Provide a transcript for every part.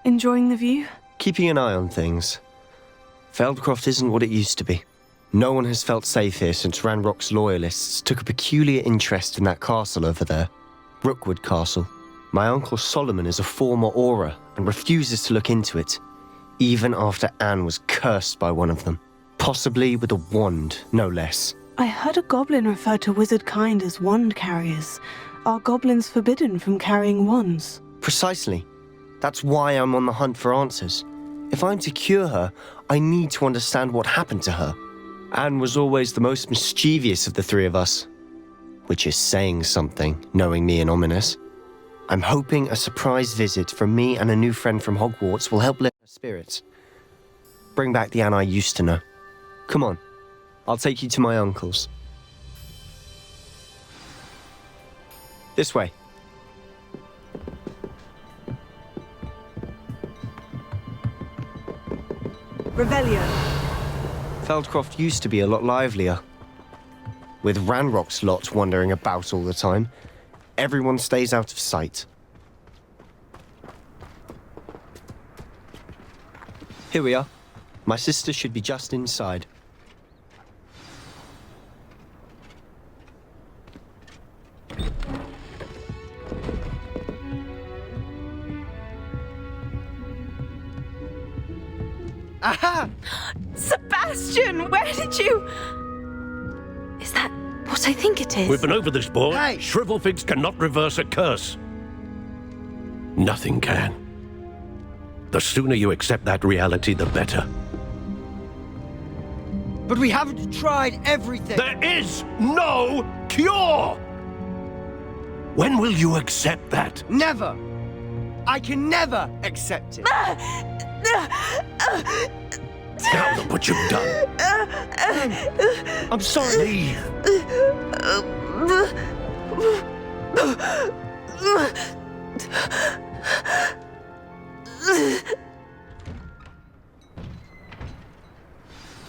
Enjoying the view? Keeping an eye on things. Feldcroft isn't what it used to be. No one has felt safe here since Ranrock's loyalists took a peculiar interest in that castle over there. Rookwood Castle. My uncle Solomon is a former Auror and refuses to look into it, even after Anne was cursed by one of them. Possibly with a wand, no less. I heard a goblin refer to wizard kind as wand carriers. Are goblins forbidden from carrying wands? Precisely. That's why I'm on the hunt for answers. If I'm to cure her, I need to understand what happened to her. Anne was always the most mischievous of the three of us. Which is saying something, knowing me and Ominous. I'm hoping a surprise visit from me and a new friend from Hogwarts will help lift her spirits. Bring back the Anne I used to know. Come on, I'll take you to my uncle's. This way. Revelio. Feldcroft used to be a lot livelier. With Ranrock's lot wandering about all the time, everyone stays out of sight. Here we are. My sister should be just inside. Aha! Sebastian, where did you... Is that what I think it is? We've been over this, boy. Hey! Shrivelfigs cannot reverse a curse. Nothing can. The sooner you accept that reality, the better. But we haven't tried everything. There is no cure! When will you accept that? Never. I can never accept it. Now look what you've done. I'm sorry. Leave.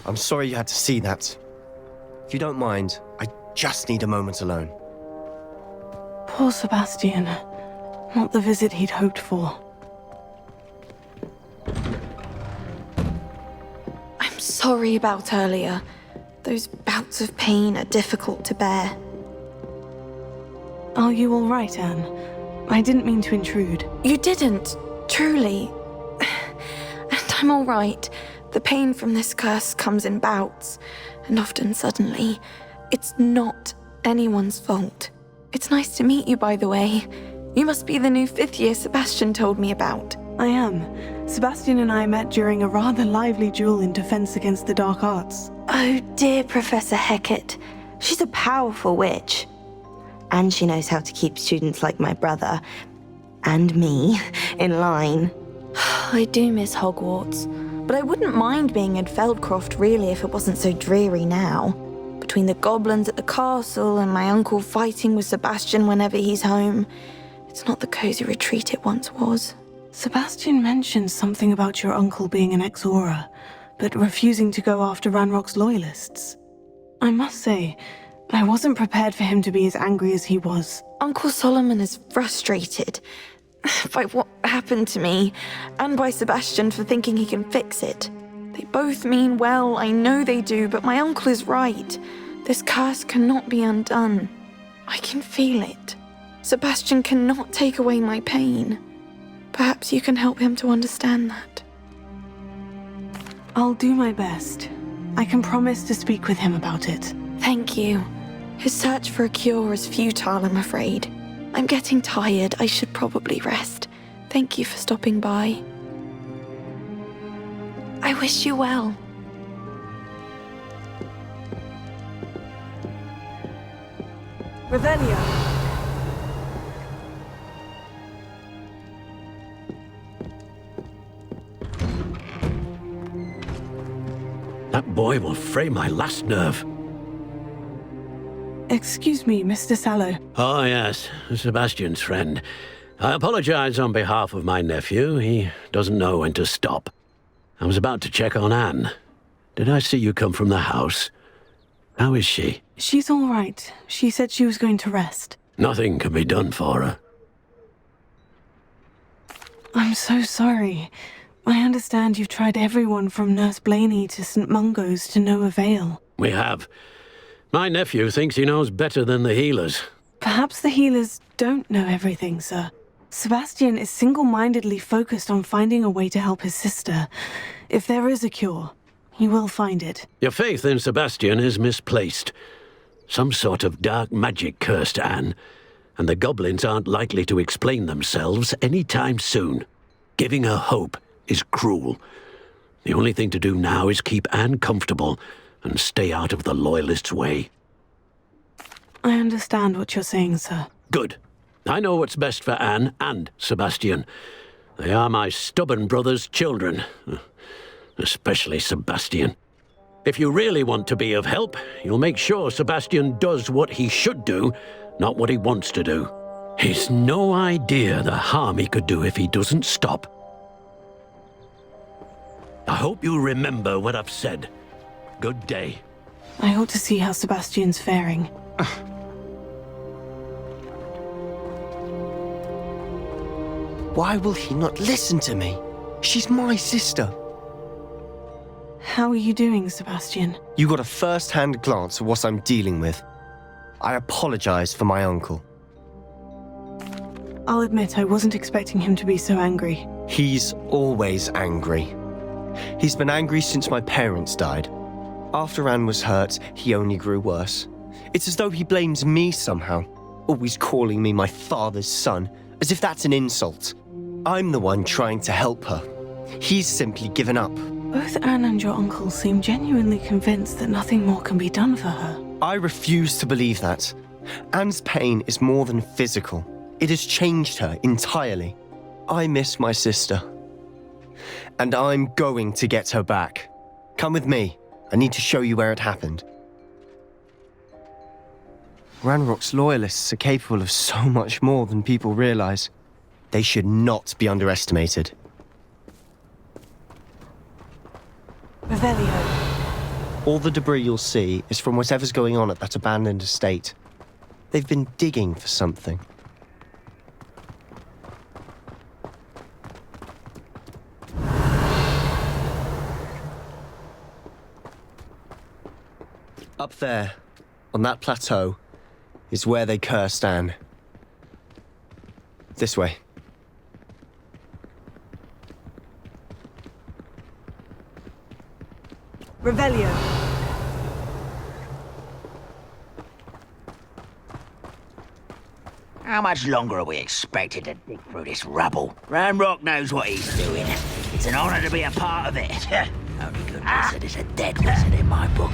I'm sorry you had to see that. If you don't mind, I just need a moment alone. Poor Sebastian. Not the visit he'd hoped for. I'm sorry about earlier. Those bouts of pain are difficult to bear. Are you all right, Anne? I didn't mean to intrude. You didn't, truly. And I'm all right. The pain from this curse comes in bouts, and often suddenly. It's not anyone's fault. It's nice to meet you, by the way. You must be the new 5th year Sebastian told me about. I am. Sebastian and I met during a rather lively duel in defense against the dark arts. Oh, dear Professor Hecat. She's a powerful witch. And she knows how to keep students like my brother, and me, in line. I do miss Hogwarts, but I wouldn't mind being in Feldcroft really if it wasn't so dreary now. Between the goblins at the castle and my uncle fighting with Sebastian whenever he's home, it's not the cozy retreat it once was. Sebastian mentioned something about your uncle being an ex-Auror, but refusing to go after Ranrock's loyalists. I must say, I wasn't prepared for him to be as angry as he was. Uncle Solomon is frustrated by what happened to me, and by Sebastian for thinking he can fix it. They both mean well, I know they do, but my uncle is right. This curse cannot be undone. I can feel it. Sebastian cannot take away my pain. Perhaps you can help him to understand that. I'll do my best. I can promise to speak with him about it. Thank you. His search for a cure is futile, I'm afraid. I'm getting tired. I should probably rest. Thank you for stopping by. I wish you well. Revelio. That boy will fray my last nerve. Excuse me, Mr. Sallow. Oh, yes, Sebastian's friend. I apologize on behalf of my nephew. He doesn't know when to stop. I was about to check on Anne. Did I see you come from the house? How is she? She's all right. She said she was going to rest. Nothing can be done for her. I'm so sorry. I understand you've tried everyone from Nurse Blaney to St. Mungo's to no avail. We have. My nephew thinks he knows better than the healers. Perhaps the healers don't know everything, sir. Sebastian is single-mindedly focused on finding a way to help his sister. If there is a cure, he will find it. Your faith in Sebastian is misplaced. Some sort of dark magic cursed Anne, and the goblins aren't likely to explain themselves any time soon. Giving her hope is cruel. The only thing to do now is keep Anne comfortable and stay out of the Loyalists' way. I understand what you're saying, sir. Good. I know what's best for Anne and Sebastian. They are my stubborn brother's children. Especially Sebastian. If you really want to be of help, you'll make sure Sebastian does what he should do, not what he wants to do. He's no idea the harm he could do if he doesn't stop. I hope you remember what I've said. Good day. I ought to see how Sebastian's faring. Why will he not listen to me? She's my sister. How are you doing, Sebastian? You got a first-hand glance at what I'm dealing with. I apologize for my uncle. I'll admit I wasn't expecting him to be so angry. He's always angry. He's been angry since my parents died. After Anne was hurt, he only grew worse. It's as though he blames me somehow, always calling me my father's son, as if that's an insult. I'm the one trying to help her. He's simply given up. Both Anne and your uncle seem genuinely convinced that nothing more can be done for her. I refuse to believe that. Anne's pain is more than physical. It has changed her entirely. I miss my sister. And I'm going to get her back. Come with me. I need to show you where it happened. Ranrock's Loyalists are capable of so much more than people realize. They should not be underestimated. Revelio. All the debris you'll see is from whatever's going on at that abandoned estate. They've been digging for something. Up there, on that plateau, is where they cursed Anne. This way. Revelio. How much longer are we expected to dig through this rubble? Ranrock knows what he's doing. It's an honor to be a part of it. Only good wizard is a dead wizard in my book.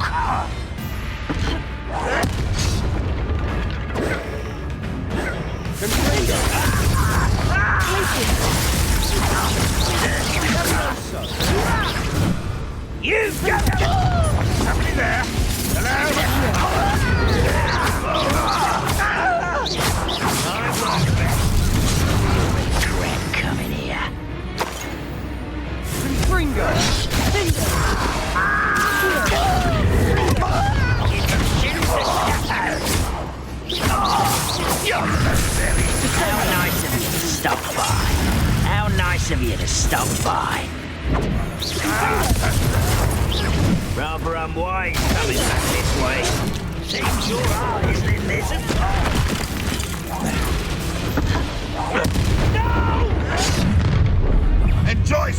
You've got somebody there. Hello? Regret coming here. How nice of you to stop by. How nice of you to stop by. Rather unwise coming back this way. Seems your eyes in this.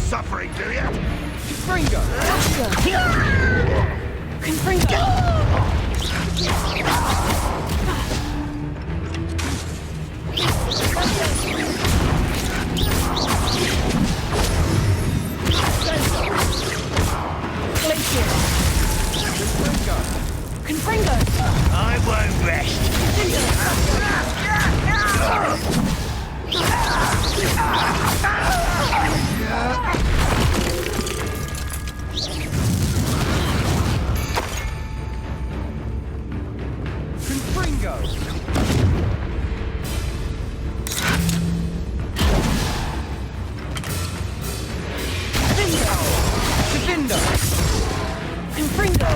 suffering, do you? Confringo! Confringo! I won't rest. Confringo! Divindo! Confringo!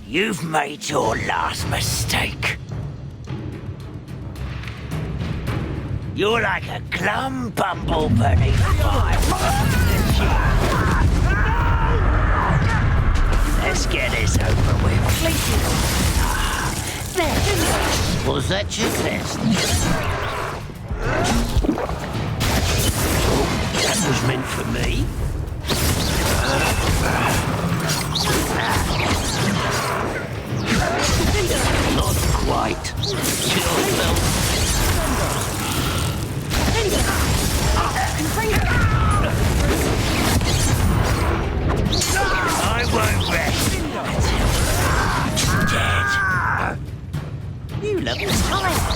You've made your last mistake. You're like a glum bumble beneath fire. Let's get this over with. There. Was that your test? That was meant for me. Not quite. Still felt. I won't rest until dead. You look tired.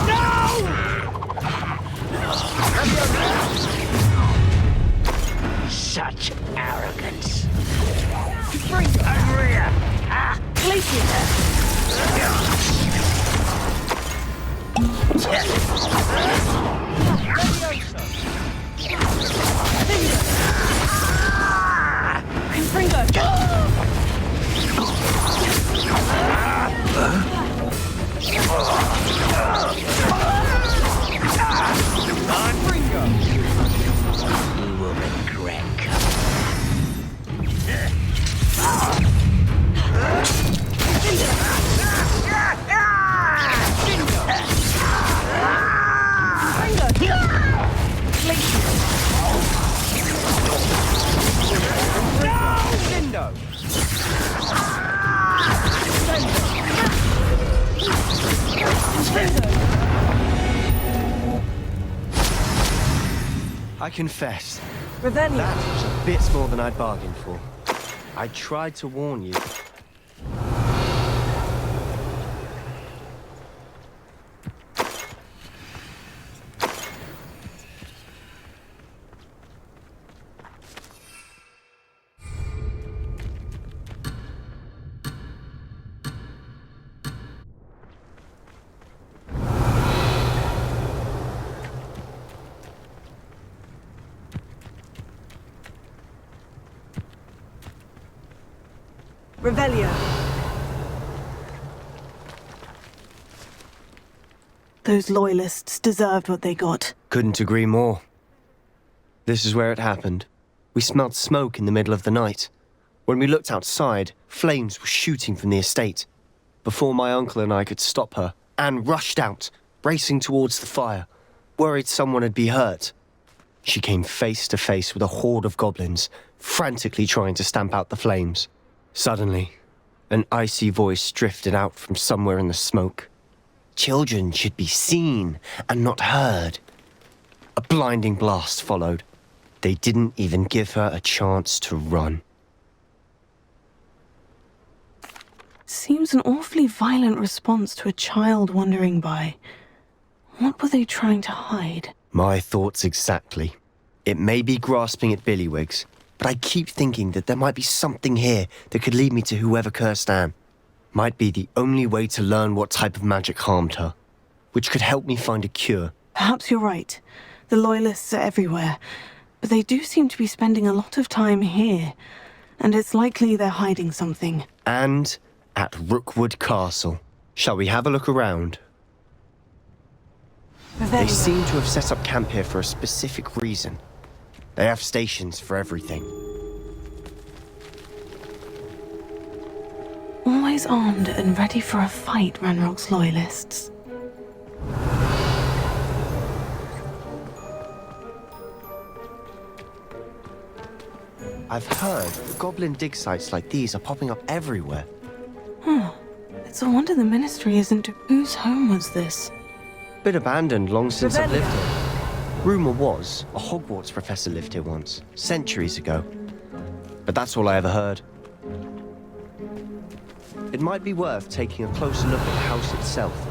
No! Such arrogance. Maria! You will regret I confess, Revelio. that was a bit more than I'd bargained for. I tried to warn you. Revelio. Those loyalists deserved what they got. Couldn't agree more. This is where it happened. We smelled smoke in the middle of the night. When we looked outside, flames were shooting from the estate. Before my uncle and I could stop her, Anne rushed out, racing towards the fire, worried someone had been hurt. She came face to face with a horde of goblins, frantically trying to stamp out the flames. Suddenly, an icy voice drifted out from somewhere in the smoke. Children should be seen and not heard. A blinding blast followed. They didn't even give her a chance to run. Seems an awfully violent response to a child wandering by. What were they trying to hide? My thoughts exactly. It may be grasping at Billywigs, but I keep thinking that there might be something here that could lead me to whoever cursed Anne. Might be the only way to learn what type of magic harmed her, which could help me find a cure. Perhaps you're right. The Loyalists are everywhere, but they do seem to be spending a lot of time here. and it's likely they're hiding something. And at Rookwood Castle. Shall we have a look around? They seem to have set up camp here for a specific reason. They have stations for everything. Always armed and ready for a fight, Ranrock's loyalists. I've heard goblin dig sites like these are popping up everywhere. It's a wonder the Ministry isn't... Whose home was this? Been abandoned long since I've lived here. Rumour was a Hogwarts professor lived here once, centuries ago. But that's all I ever heard. It might be worth taking a closer look at the house itself.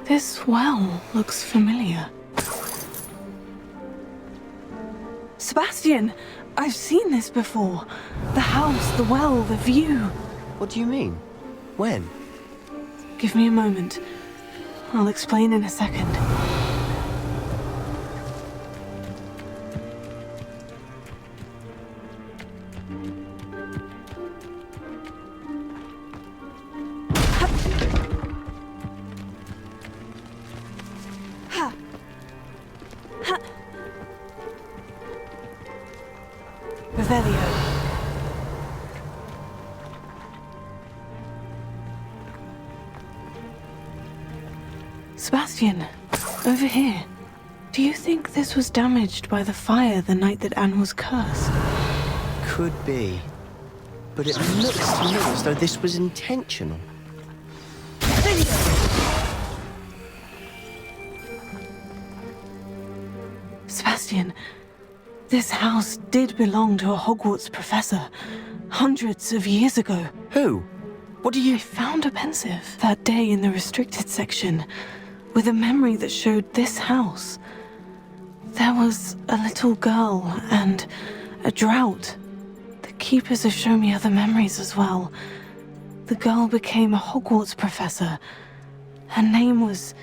This well looks familiar. Sebastian! I've seen this before. The house, the well, the view. What do you mean? When? Give me a moment. I'll explain in a second. Sebastian, over here. Do you think this was damaged by the fire the night that Anne was cursed? Could be. But it looks to me as though this was intentional. Sebastian, this house did belong to a Hogwarts professor, hundreds of years ago. Who? What do you... I found a pensive that day in the restricted section, with a memory that showed this house. There was a little girl and a drought. The keepers have shown me other memories as well. The girl became a Hogwarts professor. Her name was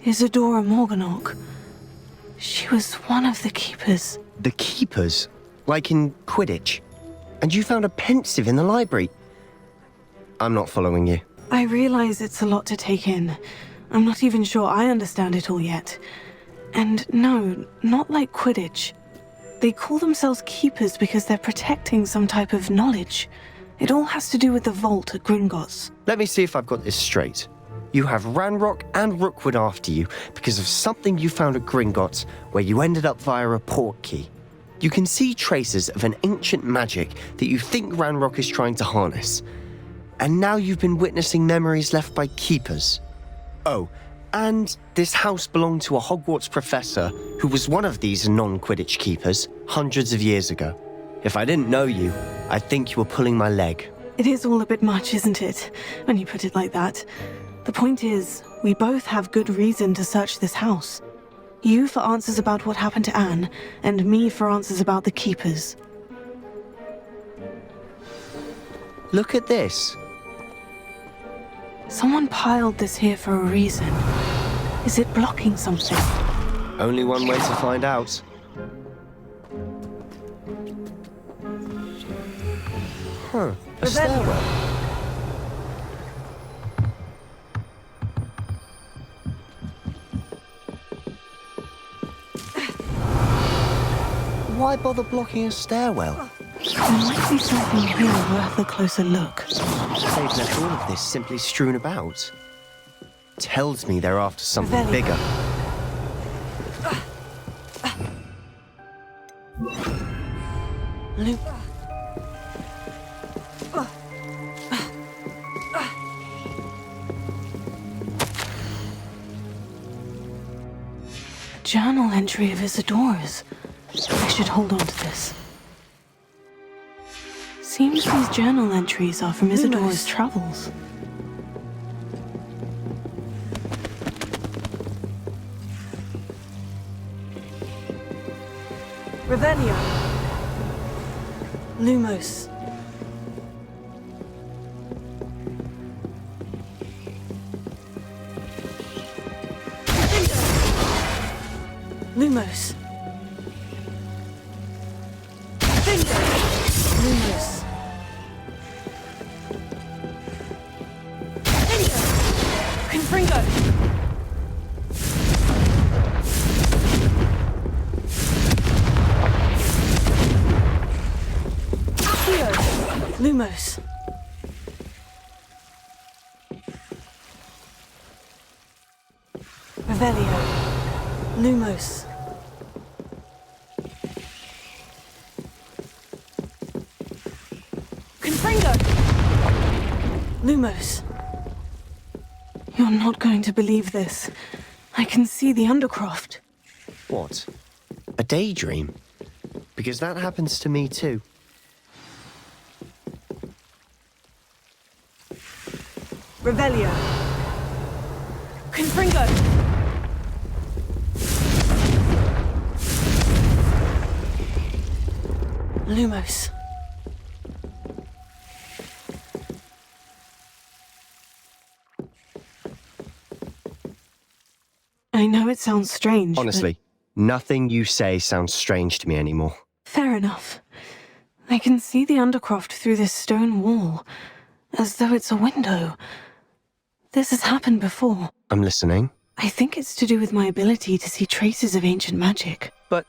Isadora Morganach. She was one of the keepers. The keepers? Like in Quidditch? And you found a pensive in the library? I'm not following you. I realize it's a lot to take in. I'm not even sure I understand it all yet. And no, not like Quidditch. They call themselves keepers because they're protecting some type of knowledge. It all has to do with the vault at Gringotts. Let me see if I've got this straight. You have Ranrock and Rookwood after you because of something you found at Gringotts where you ended up via a portkey. You can see traces of an ancient magic that you think Ranrock is trying to harness. And now you've been witnessing memories left by keepers. Oh, and this house belonged to a Hogwarts professor who was one of these non-Quidditch keepers hundreds of years ago. If I didn't know you, I'd think you were pulling my leg. It is all a bit much, isn't it, when you put it like that? The point is, we both have good reason to search this house. You for answers about what happened to Anne, and me for answers about the keepers. Look at this. Someone piled this here for a reason. Is it blocking something? Only one way to find out. Huh, a stairwell. Why bother blocking a stairwell? There might be something here worth a closer look. They've left all of this simply strewn about. Tells me they're after something bigger. Luke. A journal entry of Isadora's. I should hold on to this. Seems these journal entries are from Isadora's travels. Revelio. Lumos. Lumos. Bingo! Lumos. Bingo! Confringo! Accio! Lumos. Revelio. Lumos. Confringo! Lumos. You're not going to believe this. I can see the Undercroft. What? A daydream? Because that happens to me too. Revelio. Confringo! Lumos. I know it sounds strange, Honestly, nothing you say sounds strange to me anymore. Fair enough. I can see the Undercroft through this stone wall, as though it's a window. This has happened before. I'm listening. I think it's to do with my ability to see traces of ancient magic. But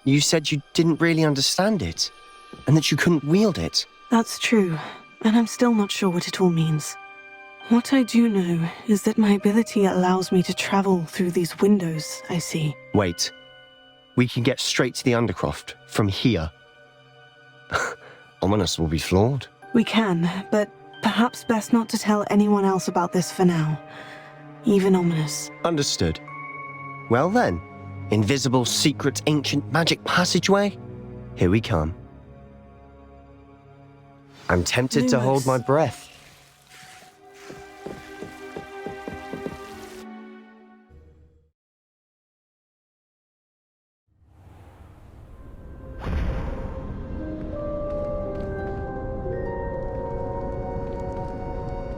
you said you didn't really understand it, and that you couldn't wield it. That's true, and I'm still not sure what it all means. What I do know is that my ability allows me to travel through these windows I see. Wait. We can get straight to the Undercroft from here. Ominous will be floored. We can, but perhaps best not to tell anyone else about this for now. Even Ominous. Understood. Well then, invisible, secret, ancient magic passageway? Here we come. I'm tempted to hold my breath.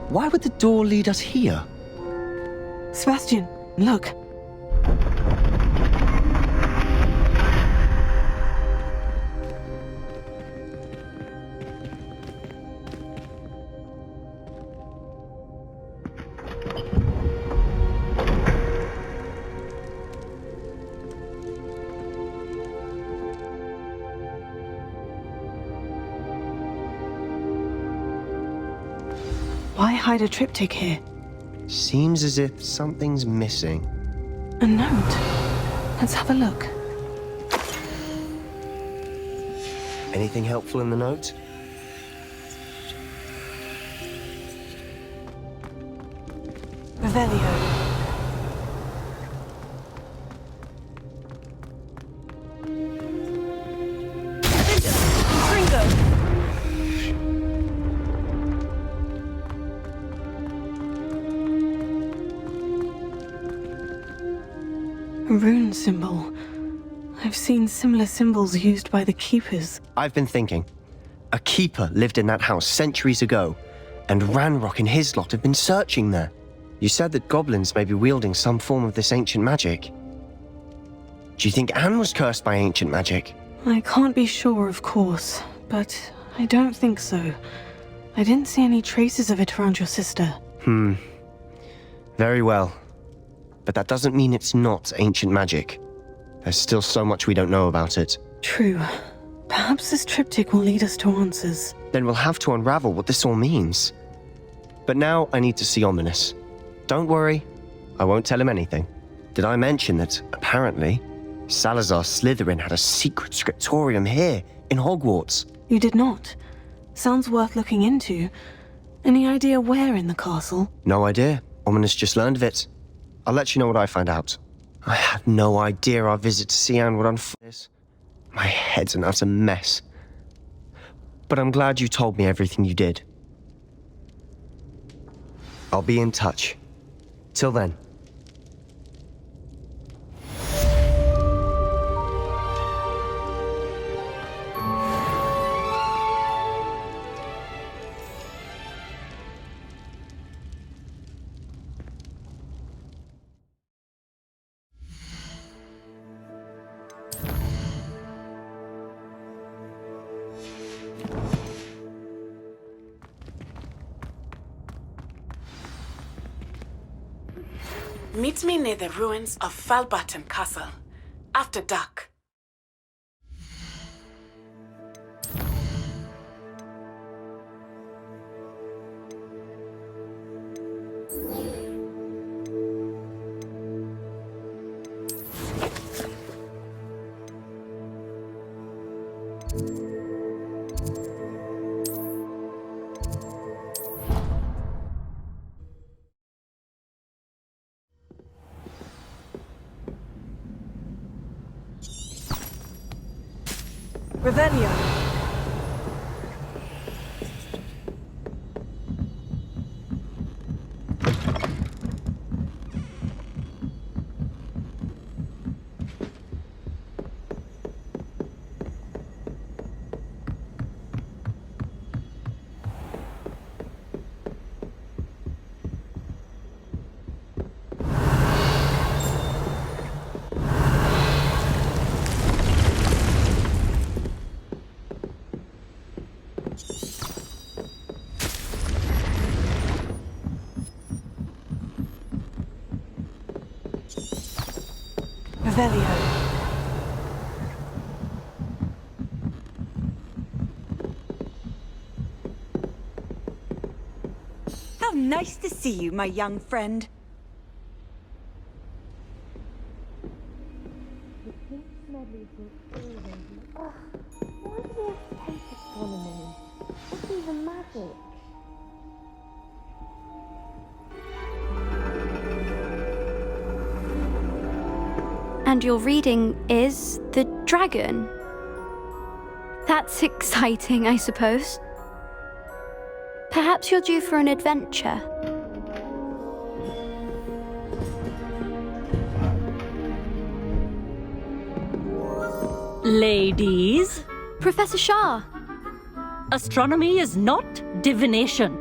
Why would the door lead us here? Sebastian, look. Why hide a triptych here? Seems as if something's missing. A note. Let's have a look. Anything helpful in the note? Revelio. A rune symbol. I've seen similar symbols used by the Keepers. I've been thinking. A keeper lived in that house centuries ago, and Ranrock and his lot have been searching there. You said that goblins may be wielding some form of this ancient magic. Do you think Anne was cursed by ancient magic? I can't be sure, of course, but I don't think so. I didn't see any traces of it around your sister. Very well. But that doesn't mean it's not ancient magic. There's still so much we don't know about it. True. Perhaps this triptych will lead us to answers. Then we'll have to unravel what this all means. But now I need to see Ominous. Don't worry, I won't tell him anything. Did I mention that, apparently, Salazar Slytherin had a secret scriptorium here, in Hogwarts? You did not. Sounds worth looking into. Any idea where in the castle? No idea. Ominous just learned of it. I'll let you know what I find out. I had no idea our visit to Sian would unfold. My head's an utter mess. But I'm glad you told me everything you did. I'll be in touch. Till then. Meet me near the ruins of Falbaton Castle. After dark. Revelio. Revelio. How nice to see you, my young friend. And your reading is the dragon. That's exciting, I suppose. Perhaps you're due for an adventure. Ladies, Professor Shah! astronomy is not divination.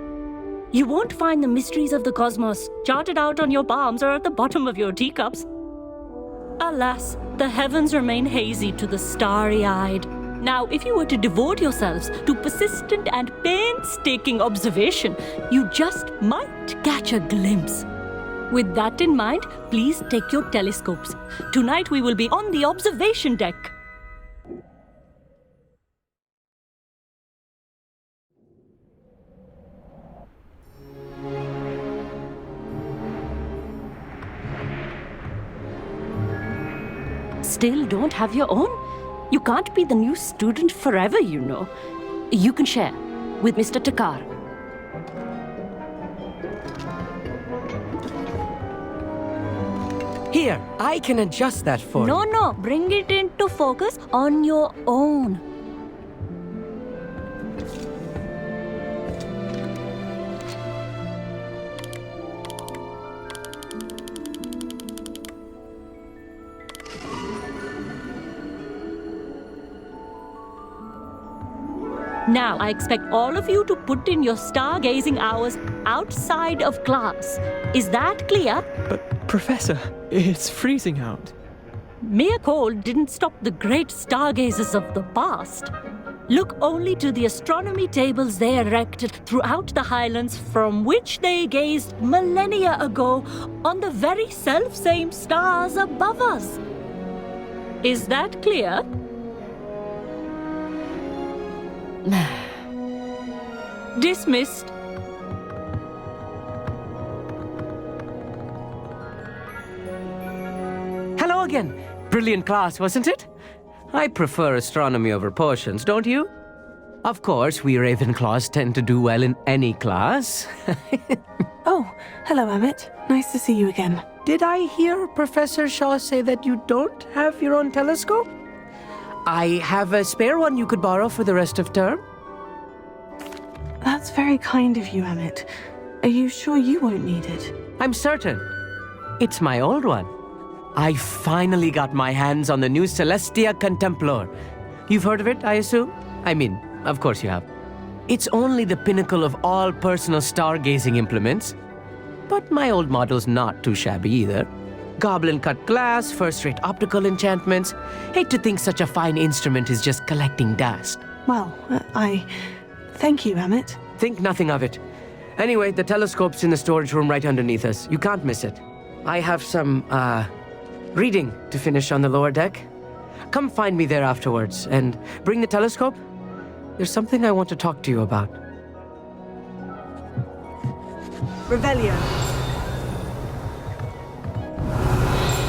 You won't find the mysteries of the cosmos charted out on your palms or at the bottom of your teacups. Alas, the heavens remain hazy to the starry-eyed. Now, if you were to devote yourselves to persistent and painstaking observation, you just might catch a glimpse. With that in mind, please take your telescopes. Tonight we will be on the observation deck. Still don't have your own? You can't be the new student forever, you know. You can share with Mr. Takar. Here, I can adjust that for you. No, bring it into focus on your own. Now, I expect all of you to put in your stargazing hours outside of class. Is that clear? But, Professor, it's freezing out. Mere cold didn't stop the great stargazers of the past. Look only to the astronomy tables they erected throughout the highlands from which they gazed millennia ago on the very self-same stars above us. Is that clear? Dismissed. Hello again. Brilliant class, wasn't it? I prefer astronomy over potions, don't you? Of course, we Ravenclaws tend to do well in any class. Oh, hello, Amit. Nice to see you again. Did I hear Professor Shaw say that you don't have your own telescope? I have a spare one you could borrow for the rest of term. That's very kind of you, Amit. Are you sure you won't need it? I'm certain. It's my old one. I finally got my hands on the new Celestia Contemplar. You've heard of it, I assume? I mean, of course you have. It's only the pinnacle of all personal stargazing implements. But my old model's not too shabby either. Goblin-cut glass, first-rate optical enchantments. Hate to think such a fine instrument is just collecting dust. Well, Thank you, Amit. Think nothing of it. Anyway, the telescope's in the storage room right underneath us. You can't miss it. I have some, reading to finish on the lower deck. Come find me there afterwards, and bring the telescope. There's something I want to talk to you about. Revelio.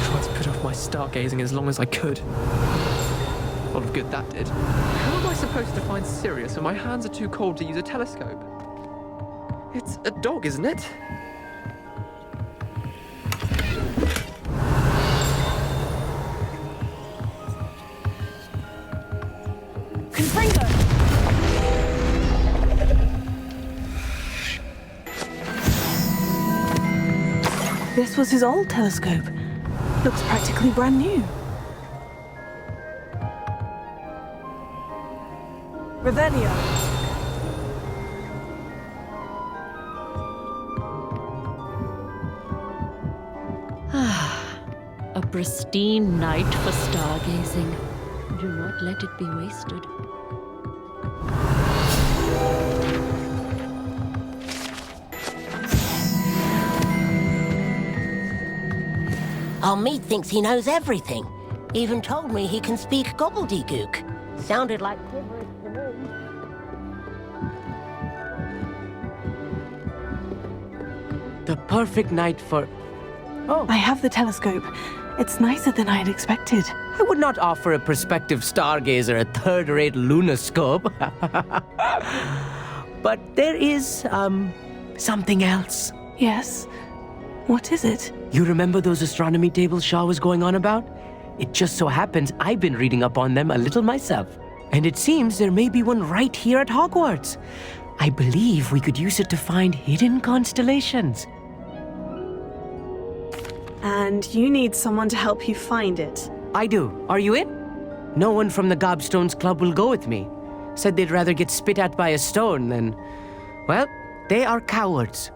Tried to put off my stargazing as long as I could. A lot of good that did. How am I supposed to find Sirius when my hands are too cold to use a telescope? It's a dog, isn't it? This was his old telescope. Looks practically brand new. Revelio. A pristine night for stargazing. Do not let it be wasted. Amit thinks he knows everything. Even told me he can speak gobbledygook. Sounded like gibberish to me. The perfect night for... Oh. I have the telescope. It's nicer than I had expected. I would not offer a prospective stargazer a third-rate lunoscope. But there is, something else. Yes? What is it? You remember those astronomy tables Shaw was going on about? It just so happens I've been reading up on them a little myself. And it seems there may be one right here at Hogwarts. I believe we could use it to find hidden constellations. And you need someone to help you find it. I do. Are you in? No one from the Gobstones Club will go with me. Said they'd rather get spit at by a stone than... Well, they are cowards.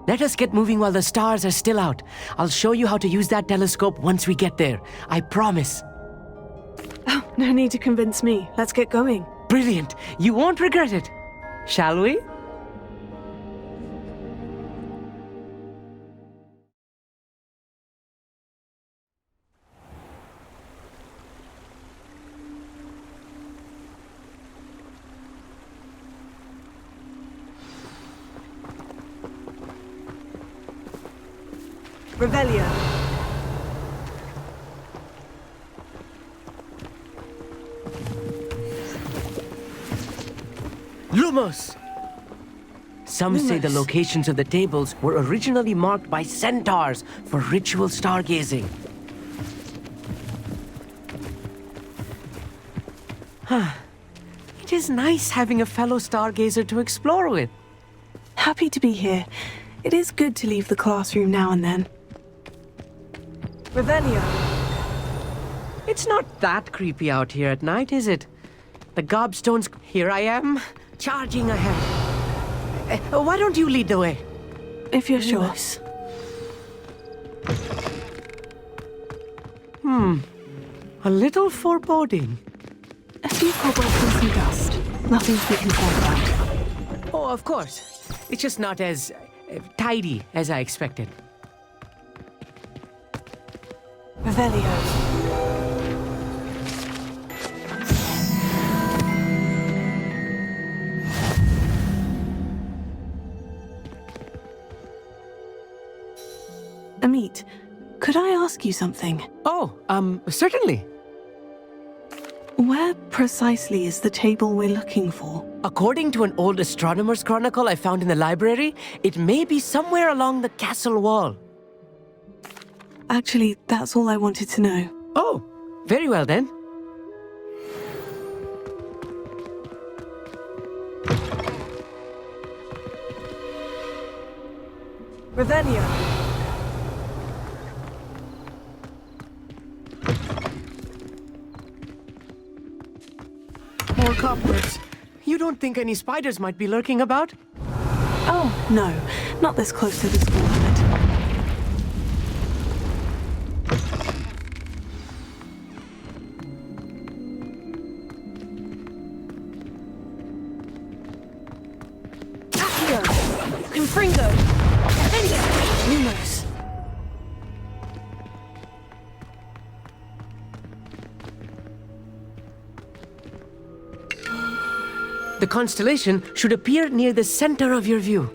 Let us get moving while the stars are still out. I'll show you how to use that telescope once we get there. I promise. Oh, no need to convince me. Let's get going. Brilliant. You won't regret it. Shall we? Revelio. Lumos! Some say the locations of the tables were originally marked by centaurs for ritual stargazing. It is nice having a fellow stargazer to explore with. Happy to be here. It is good to leave the classroom now and then. Revelio. It's not that creepy out here at night, is it? The Gobstones... Here I am, charging ahead. Why don't you lead the way? If you're sure. A little foreboding. A few cobwebs and some dust. Nothing to be concerned about. Oh, of course. It's just not as tidy as I expected. Revelio. Amit, could I ask you something? Oh, certainly. Where precisely is the table we're looking for? According to an old astronomer's chronicle I found in the library, it may be somewhere along the castle wall. Actually, that's all I wanted to know. Oh, very well then. Revelio. More cobwebs. You don't think any spiders might be lurking about? Oh, no. Not this close to the school, Amit. Accio! Confringo! Lumos! The constellation should appear near the center of your view.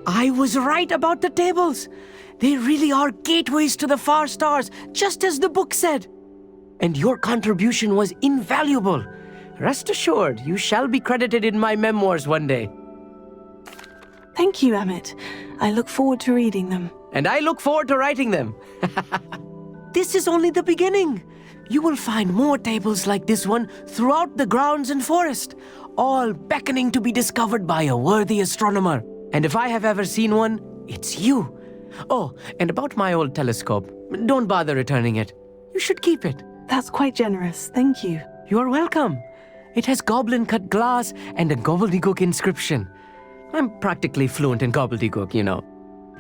I was right about the tables. They really are gateways to the far stars, just as the book said. And your contribution was invaluable. Rest assured, you shall be credited in my memoirs one day. Thank you, Amit. I look forward to reading them. And I look forward to writing them. This is only the beginning. You will find more tables like this one throughout the grounds and forest, all beckoning to be discovered by a worthy astronomer. And if I have ever seen one, it's you. Oh, and about my old telescope, don't bother returning it. You should keep it. That's quite generous, thank you. You are welcome. It has goblin-cut glass and a gobbledygook inscription. I'm practically fluent in gobbledygook, you know.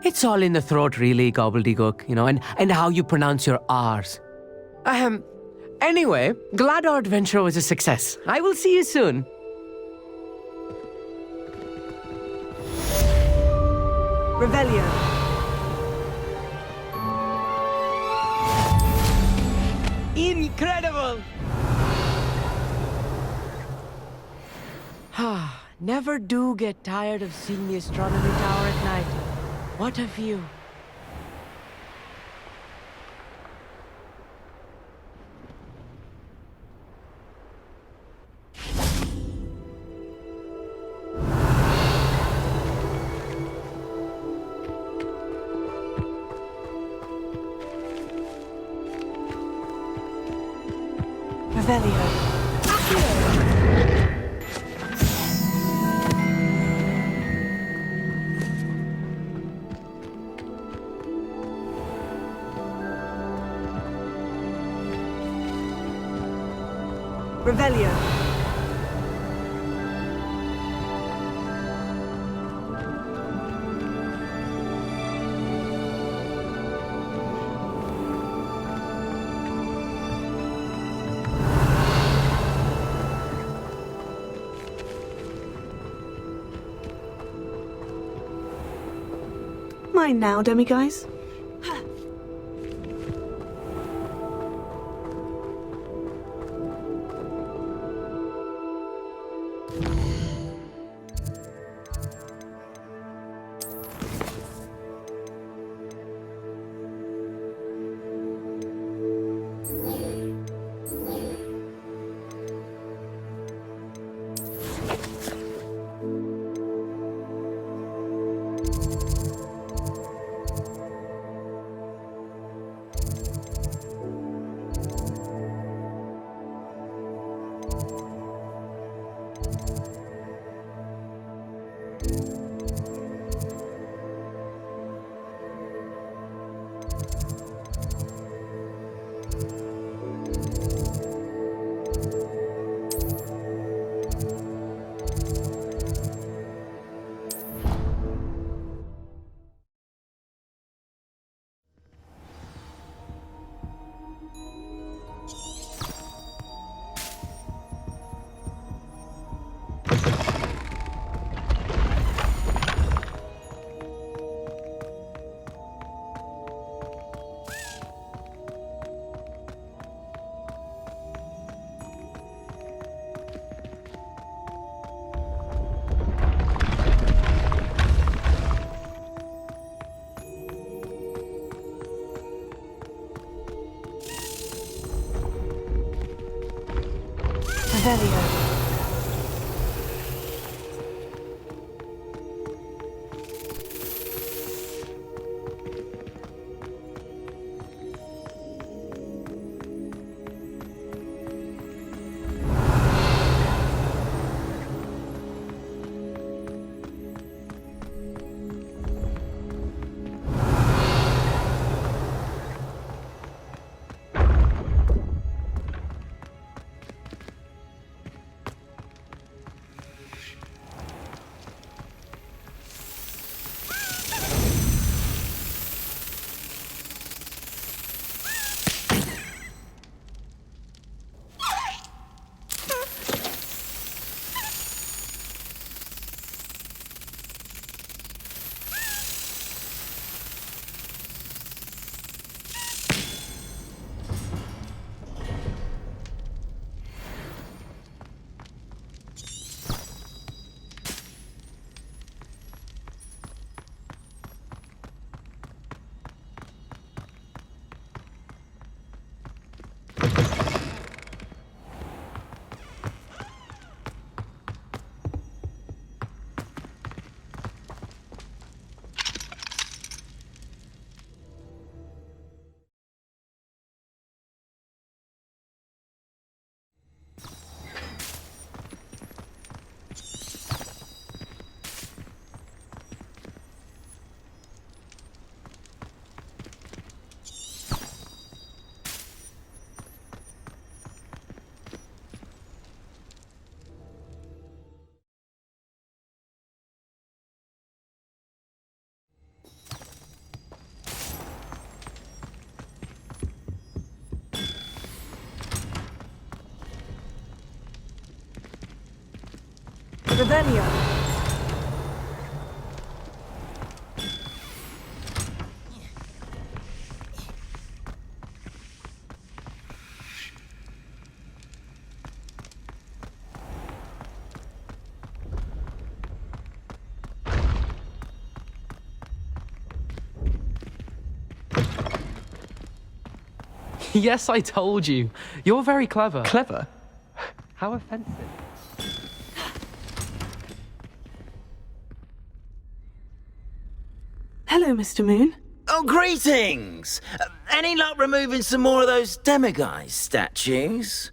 It's all in the throat, really, gobbledygook, you know, and how you pronounce your R's. Anyway, glad our adventure was a success. I will see you soon. Revelio. Incredible! Never do get tired of seeing the astronomy tower at night. What a view. Revelio. Revelio. Mine now, demiguise. Revelio. Revelio. Yes, I told you. You're very clever. Clever? How offensive. Hello, Mr. Moon. Oh, greetings! Any luck removing some more of those demiguise statues?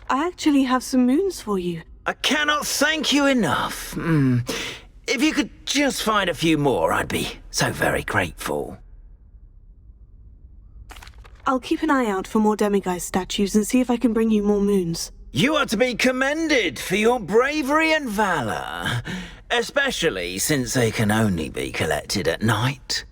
I actually have some moons for you. I cannot thank you enough. If you could just find a few more, I'd be so very grateful. I'll keep an eye out for more demiguise statues and see if I can bring you more moons. You are to be commended for your bravery and valour, especially since they can only be collected at night.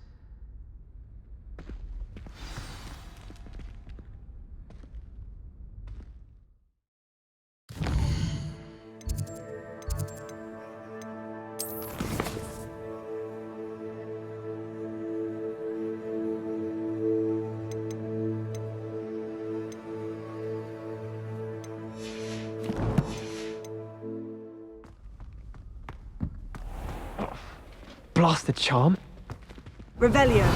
Blasted charm. Revelio.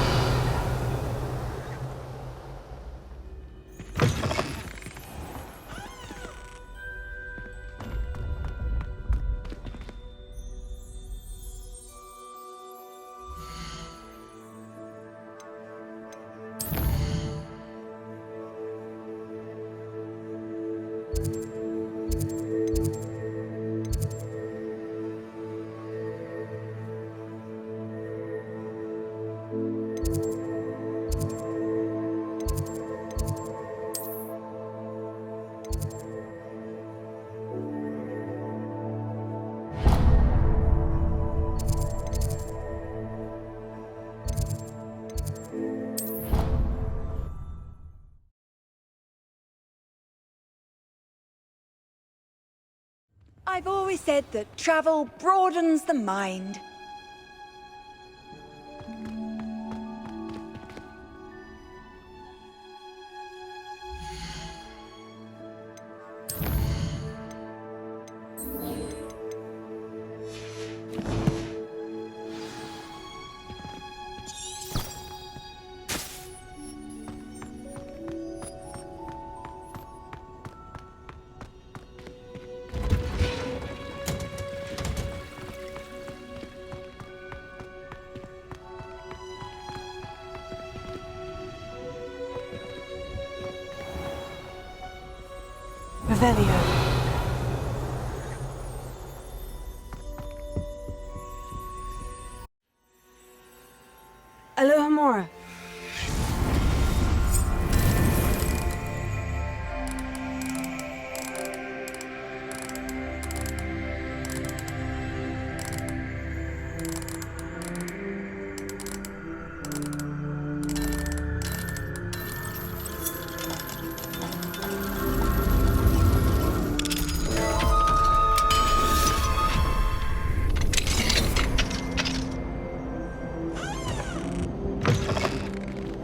I've always said that travel broadens the mind. Revelio. Alohomora.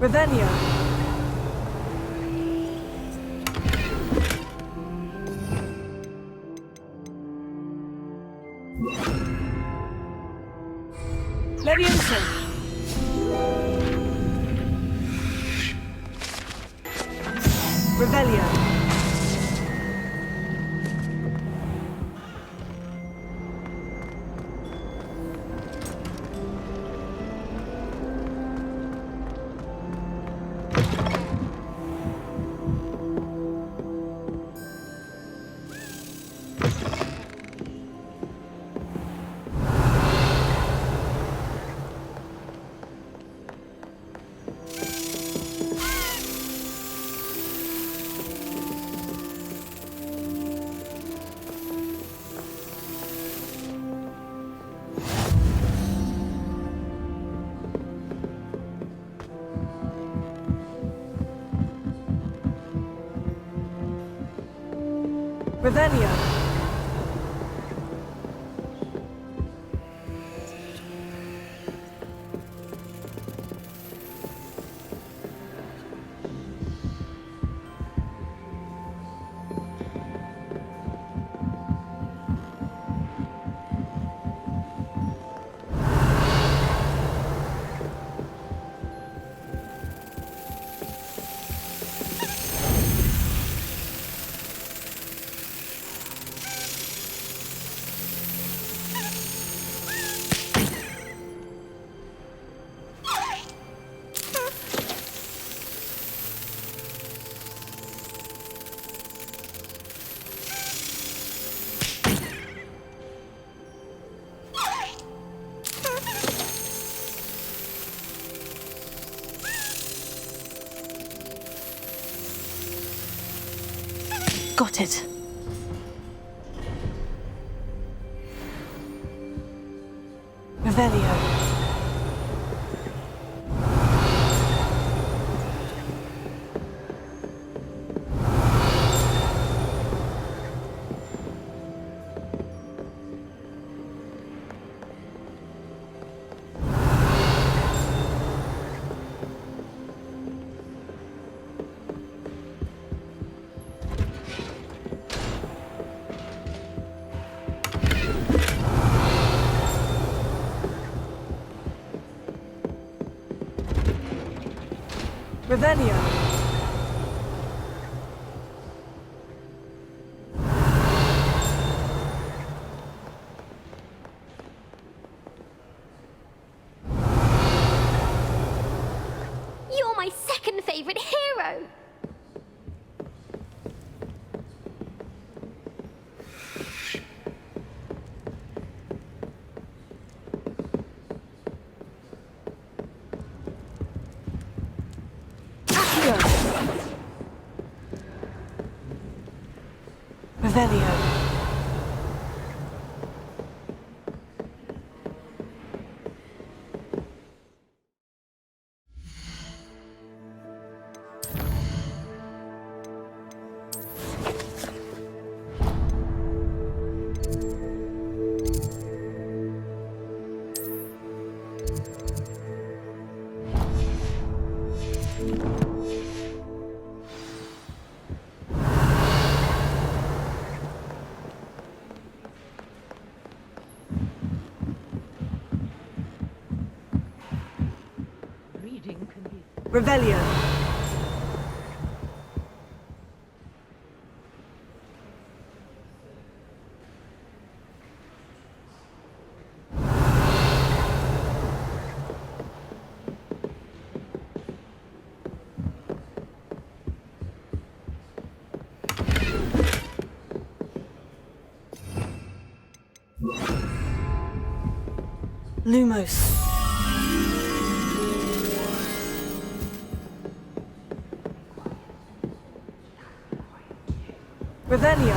Revelio. Leviosa. Revelio. Revelio. got it. Revelio. Revelio. You're my second favorite hero. Revelio. Revelio. Lumos. Revelio.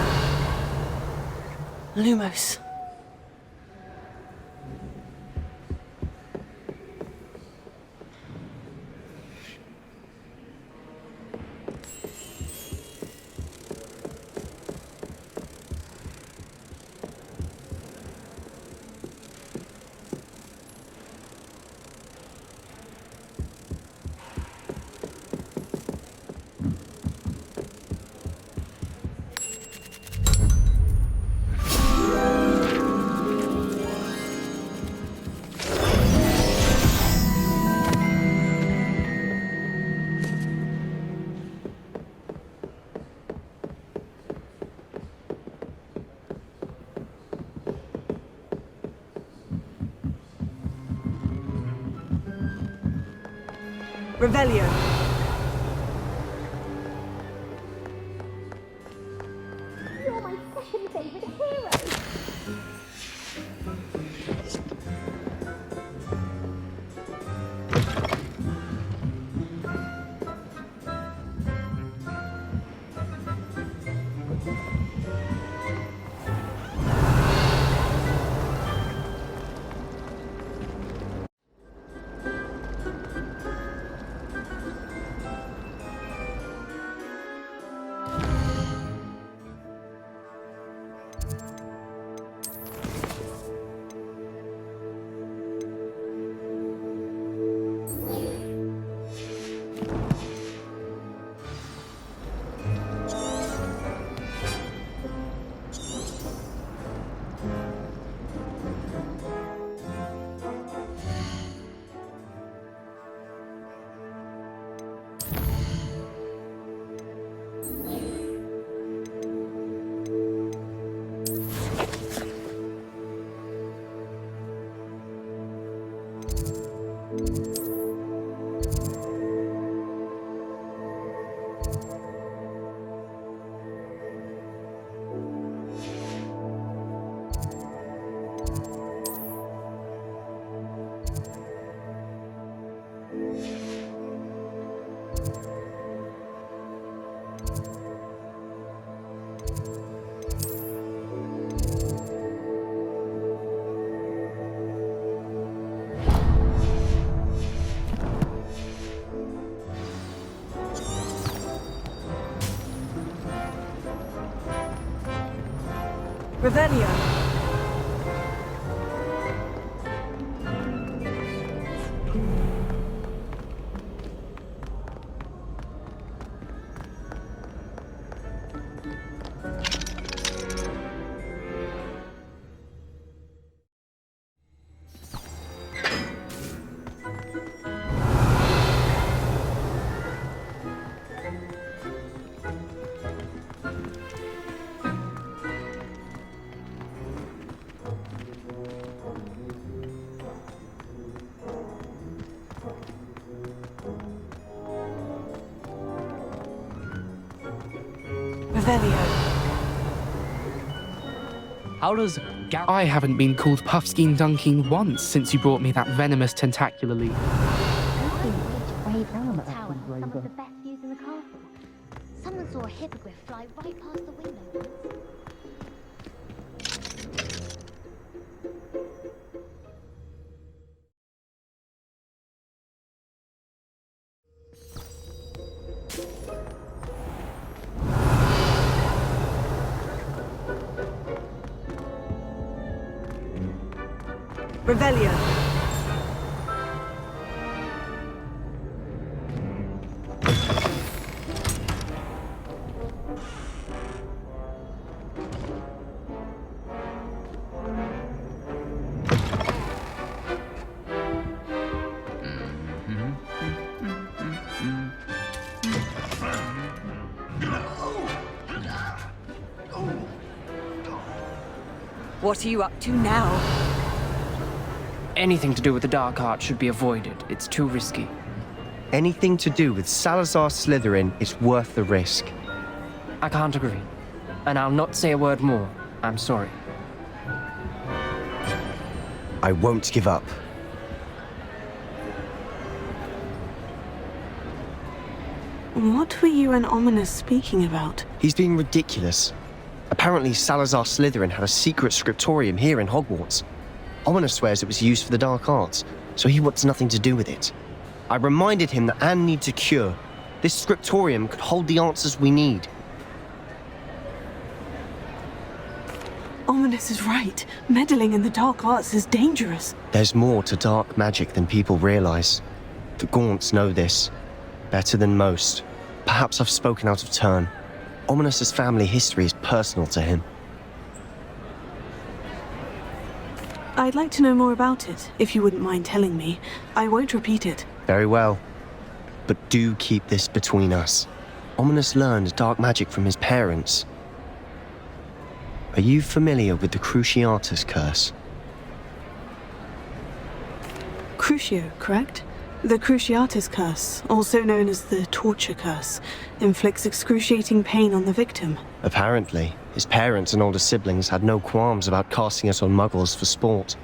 Lumos. Revelio. You're my second favorite hero. Revelio. How does I haven't been called Puffskein Dunking once since you brought me that venomous tentacular leaf. Some of the best views in the castle. Someone saw a hippogriff fly right past the window once. Revelio. What are you up to now? Anything to do with the dark art should be avoided. It's too risky. Anything to do with Salazar Slytherin is worth the risk. I can't agree. And I'll not say a word more. I'm sorry. I won't give up. What were you and Ominous speaking about? He's being ridiculous. Apparently, Salazar Slytherin had a secret scriptorium here in Hogwarts. Ominous swears it was used for the dark arts, so he wants nothing to do with it. I reminded him that Anne needs a cure. This scriptorium could hold the answers we need. Ominous is right. Meddling in the dark arts is dangerous. There's more to dark magic than people realize. The Gaunts know this. Better than most. Perhaps I've spoken out of turn. Ominous's family history is personal to him. I'd like to know more about it, if you wouldn't mind telling me. I won't repeat it. Very well. But do keep this between us. Ominous learned dark magic from his parents. Are you familiar with the Cruciatus curse? Crucio, correct? The Cruciatus curse, also known as the torture curse, inflicts excruciating pain on the victim. Apparently, his parents and older siblings had no qualms about casting it on muggles for sport.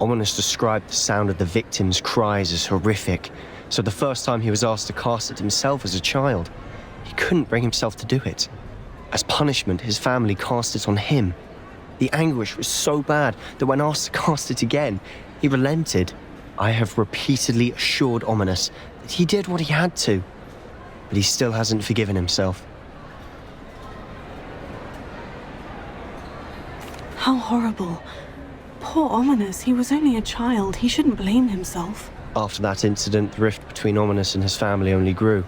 Ominous described the sound of the victim's cries as horrific, so the first time he was asked to cast it himself as a child, he couldn't bring himself to do it. As punishment, his family cast it on him. The anguish was so bad that when asked to cast it again, he relented. I have repeatedly assured Ominous that he did what he had to, but he still hasn't forgiven himself. How horrible. Poor Ominous, he was only a child. He shouldn't blame himself. After that incident, the rift between Ominous and his family only grew.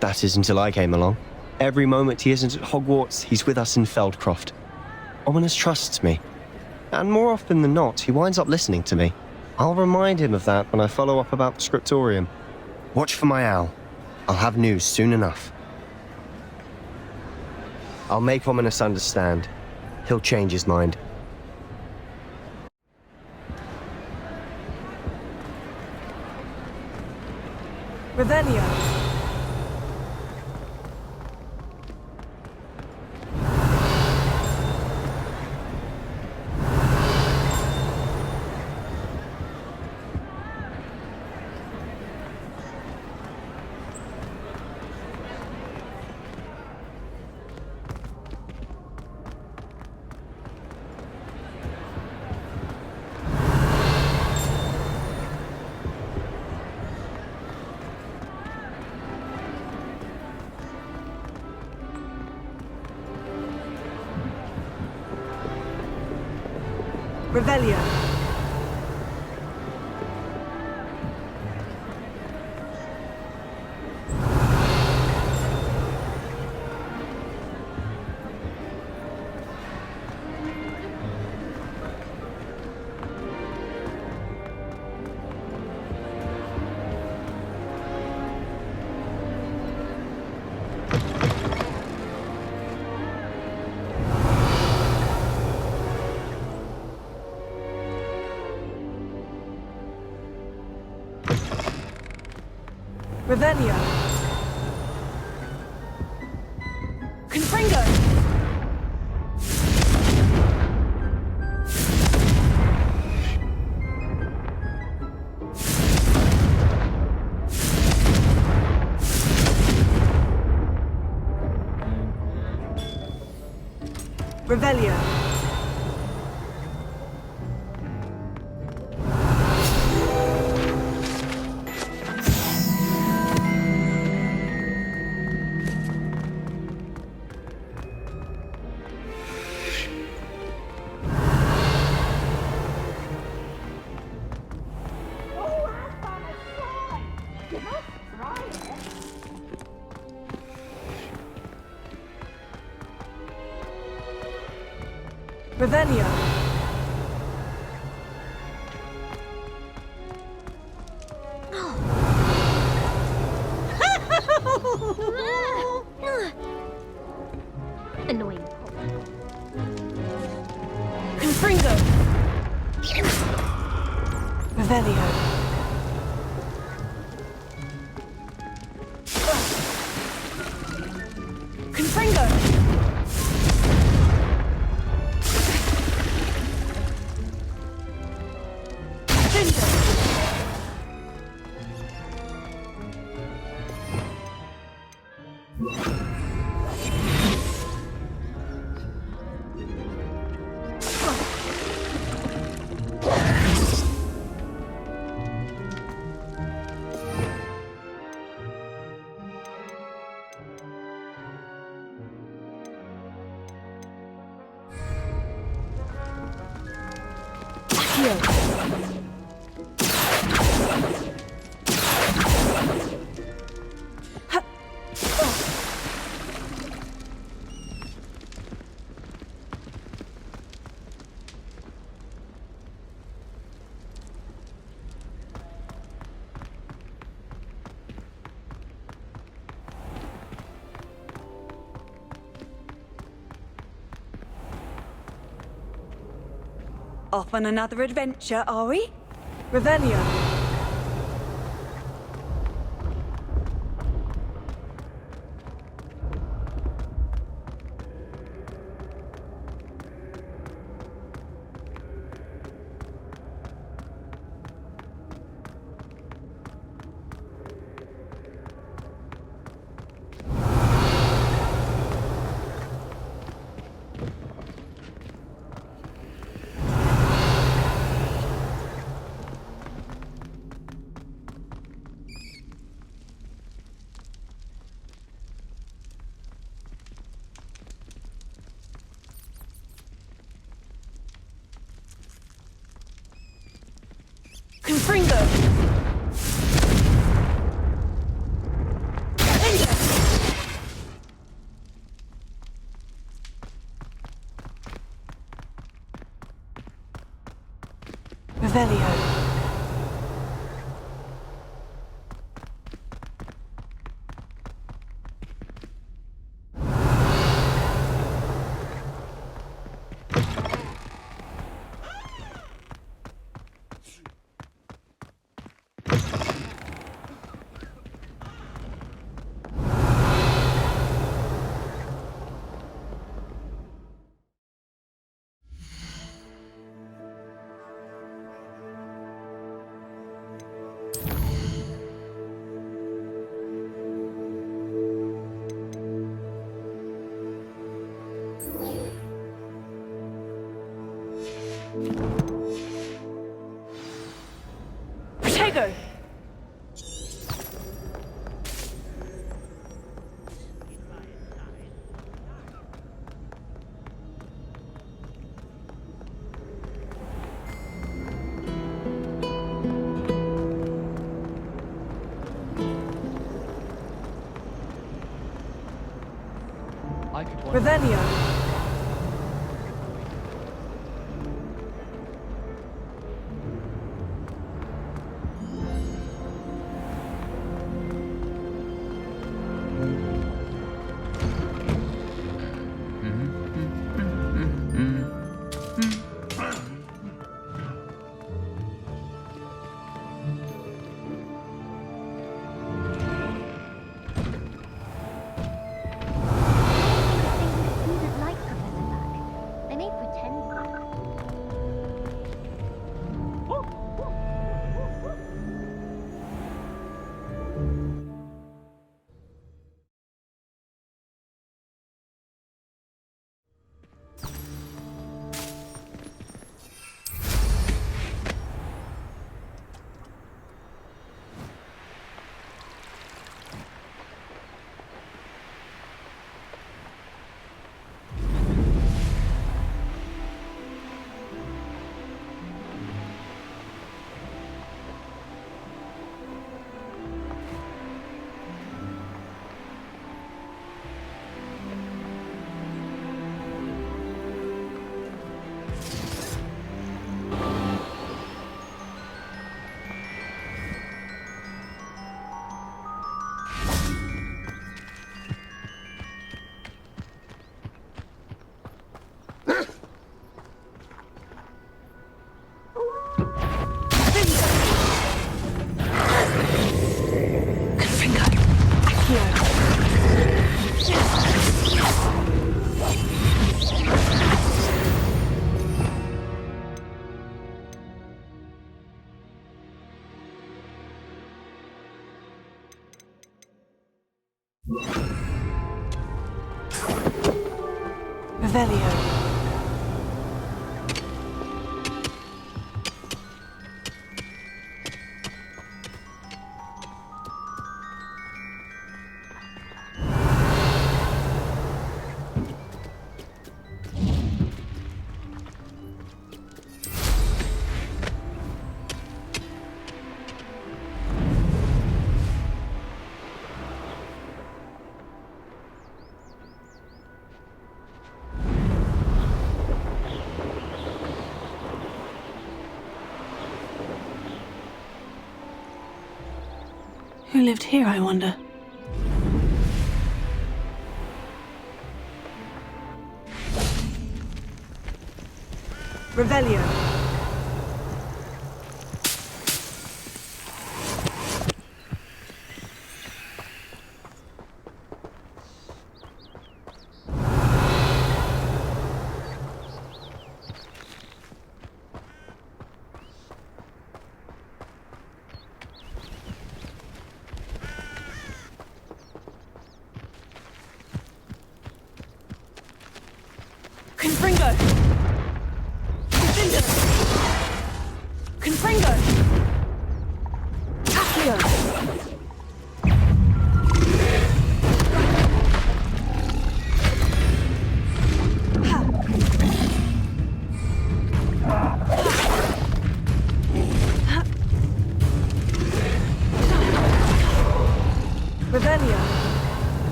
That is until I came along. Every moment he isn't at Hogwarts, he's with us in Feldcroft. Ominous trusts me, and more often than not, he winds up listening to me. I'll remind him of that when I follow up about the scriptorium. Watch for my owl. I'll have news soon enough. I'll make Ominous understand. He'll change his mind. Revelio. Revelio. Revelio. Confringo. Revelio. Revelio. Annoying. Confringo. Revelio. Confringo. Off on another adventure, are we? Revelio. Confringo. Revelio. Revelio. Revelio. Who lived here, I wonder? Revelio.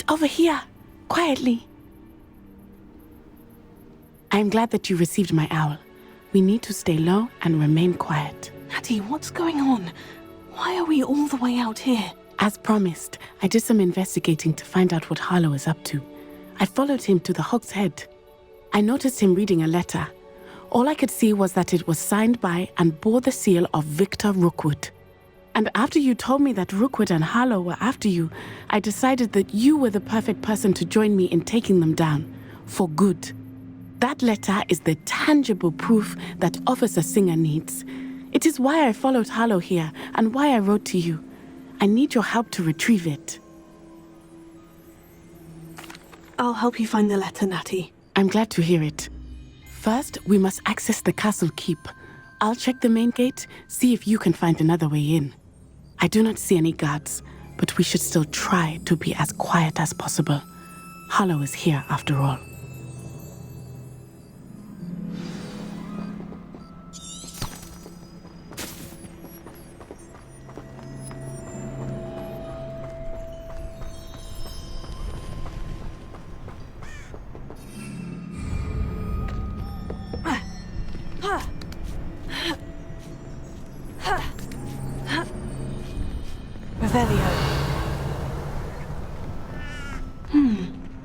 Over here, quietly. I'm glad that you received my owl. We need to stay low and remain quiet. Natty, what's going on? Why are we all the way out here? As promised, I did some investigating to find out what Harlow is up to. I followed him to the Hog's Head. I noticed him reading a letter. All I could see was that it was signed by and bore the seal of Victor Rookwood. And after you told me that Rookwood and Harlow were after you, I decided that you were the perfect person to join me in taking them down. For good. That letter is the tangible proof that Officer Singer needs. It is why I followed Harlow here and why I wrote to you. I need your help to retrieve it. I'll help you find the letter, Natty. I'm glad to hear it. First, we must access the castle keep. I'll check the main gate, see if you can find another way in. I do not see any guards, but we should still try to be as quiet as possible. Harlow is here after all.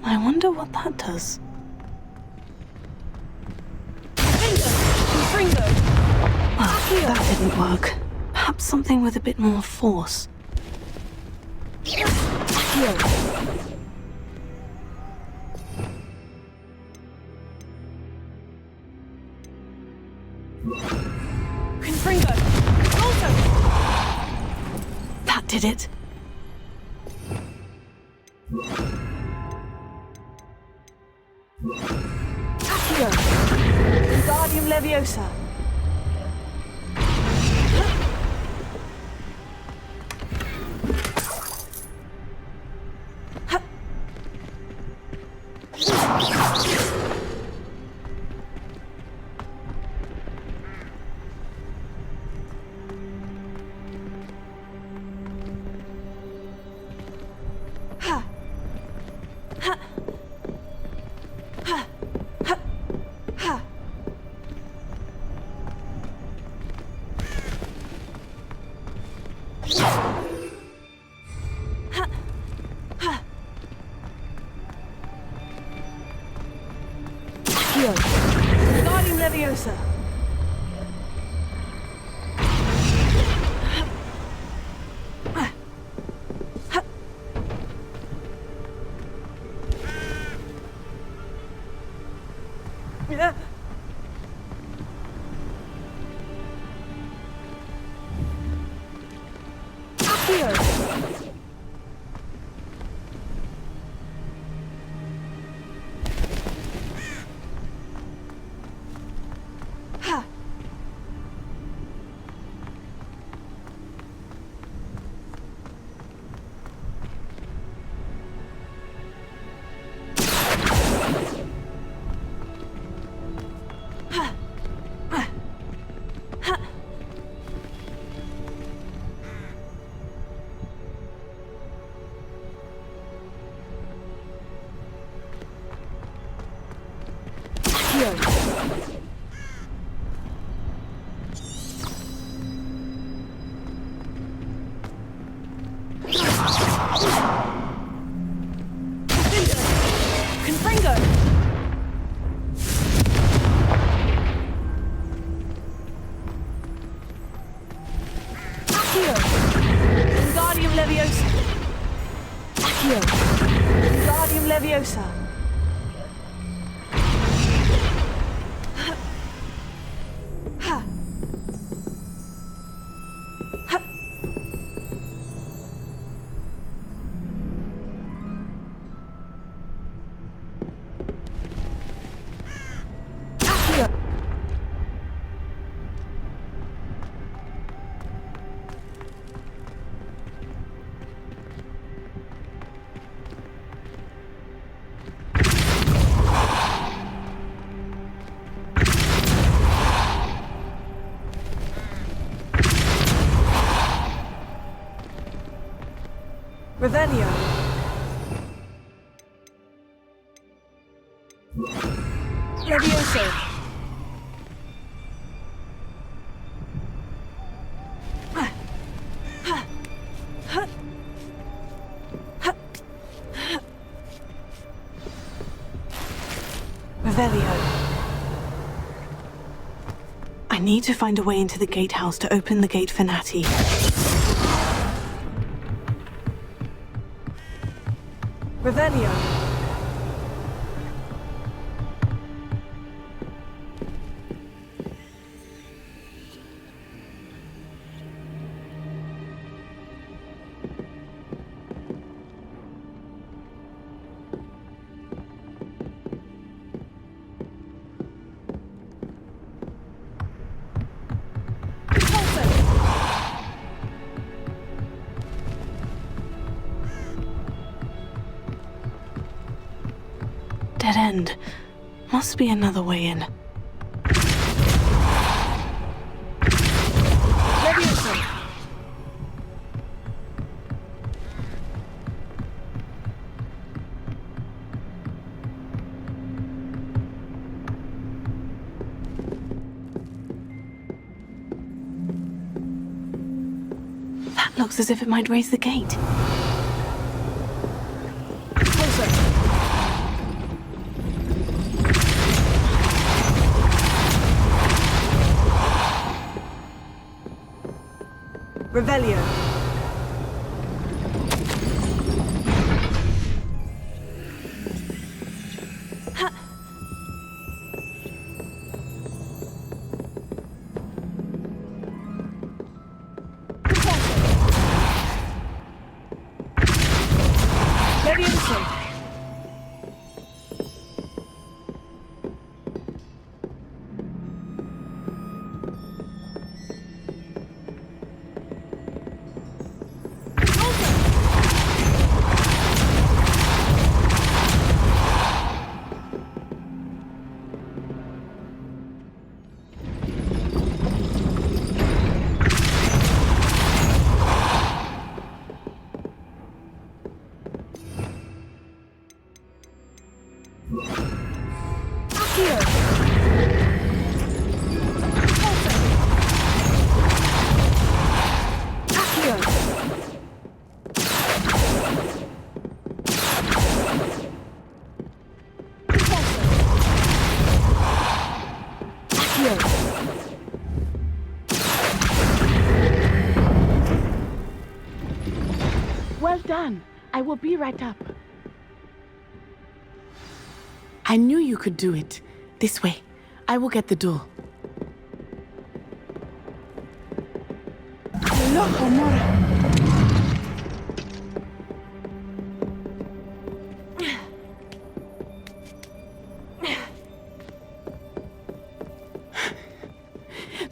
I wonder what that does. Well, that didn't work. Perhaps something with a bit more force. That did it. Wingardium Leviosa. Wingardium Leviosa. Wingardium Leviosa. Wingardium Leviosa. Revelio. Levioso. Revelio. I need to find a way into the gatehouse to open the gate for Natty. Revelio. Dead end. Must be another way in. That looks as if it might raise the gate. Revelio. Well done. I will be right up. I knew you could do it. This way. I will get the door. Loco, Mora.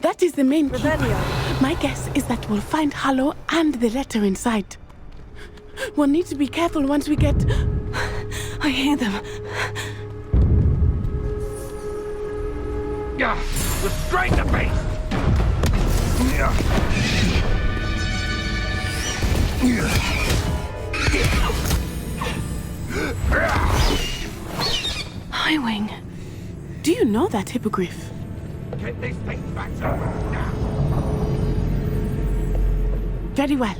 That is the main key. My guess is that we'll find Hallow and the letter inside. We'll need to be careful once we get... I hear them. Yeah, restrain the beast! Highwing. Do you know that hippogriff? Get this thing back to now. Very well.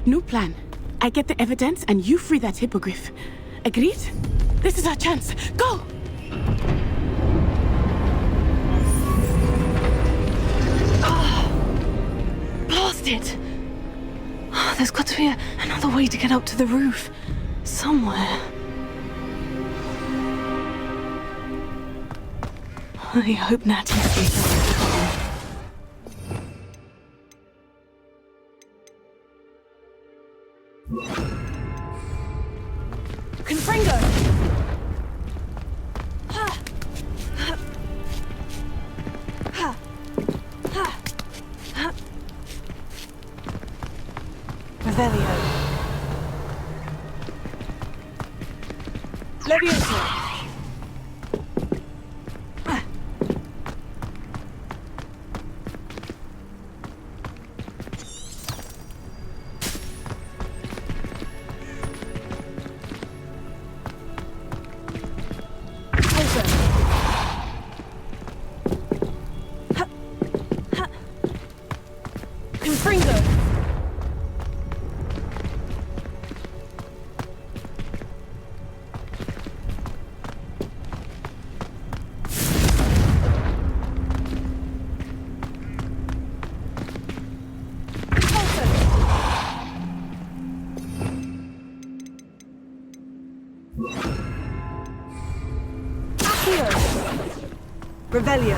New plan. I get the evidence and you free that hippogriff. Agreed? This is our chance. Go! Blast it! There's got to be another way to get up to the roof. Somewhere. I hope Natty's safe. Confringo! Revelio. Levioso. Revelio.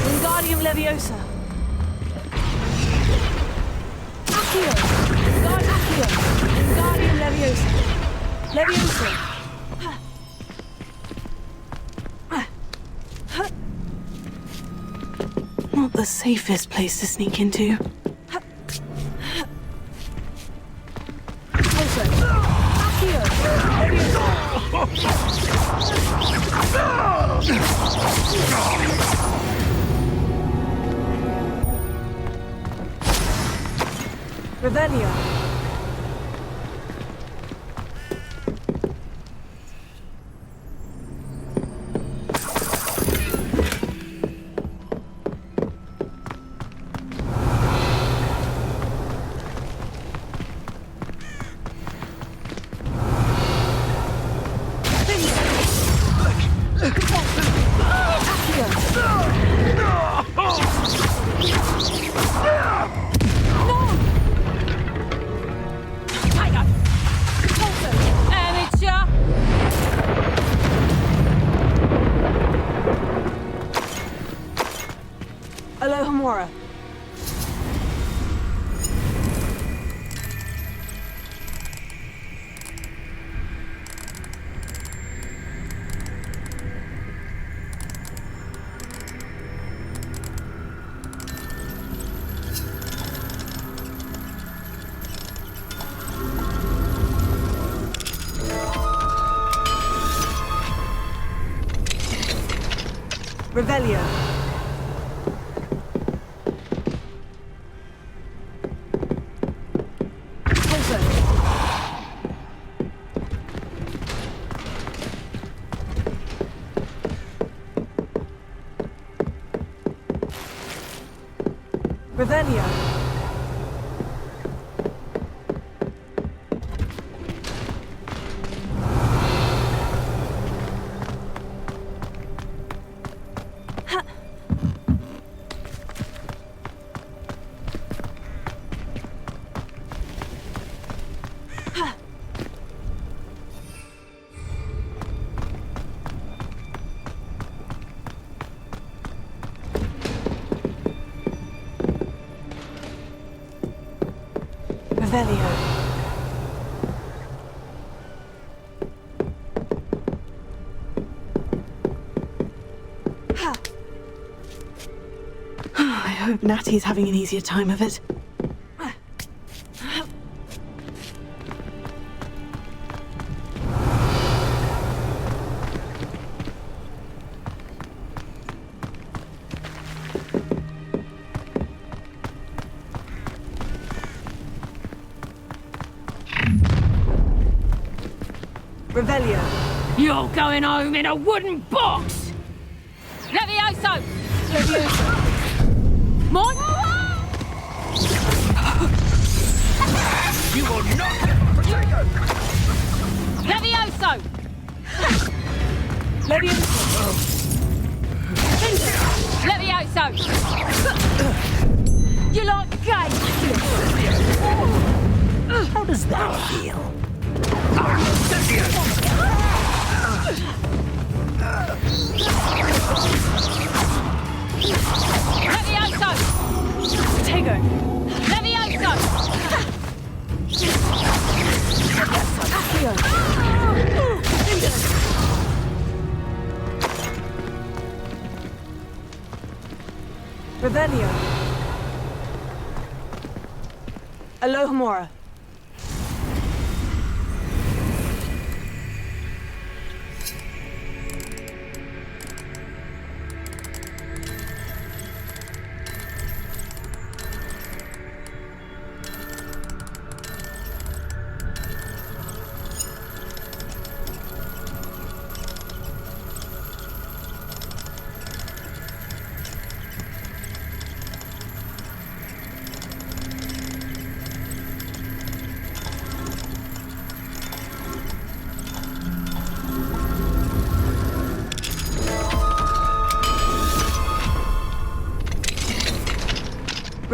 Wingardium Leviosa. Accio. Accio. Wingardium Leviosa. Leviosa. Not the safest place to sneak into. Also. Accio. Revelio. Alohomora. Revelio. Revelio. Revelio. I hope Natty's having an easier time of it. Revelio. You're going home in a wooden box! Levioso! Leviosa. Mine? You will not get Potato! Levioso! Leviosa. Levioso! You like the game? How does that feel? Levioso! Tego. Levioso! Accio. Revelio. Alohomora.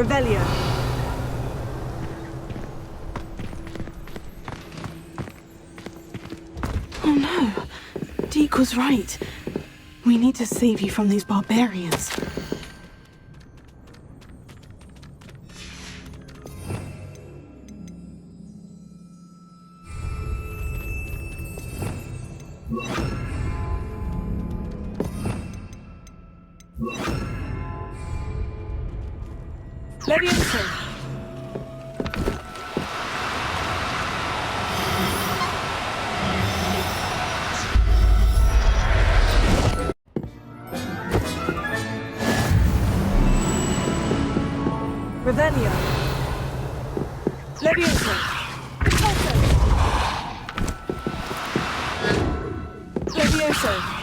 Revelio. Oh no. Deke was right. We need to save you from these barbarians. Levioso. Revelio. Levioso. Repulso. Levioso.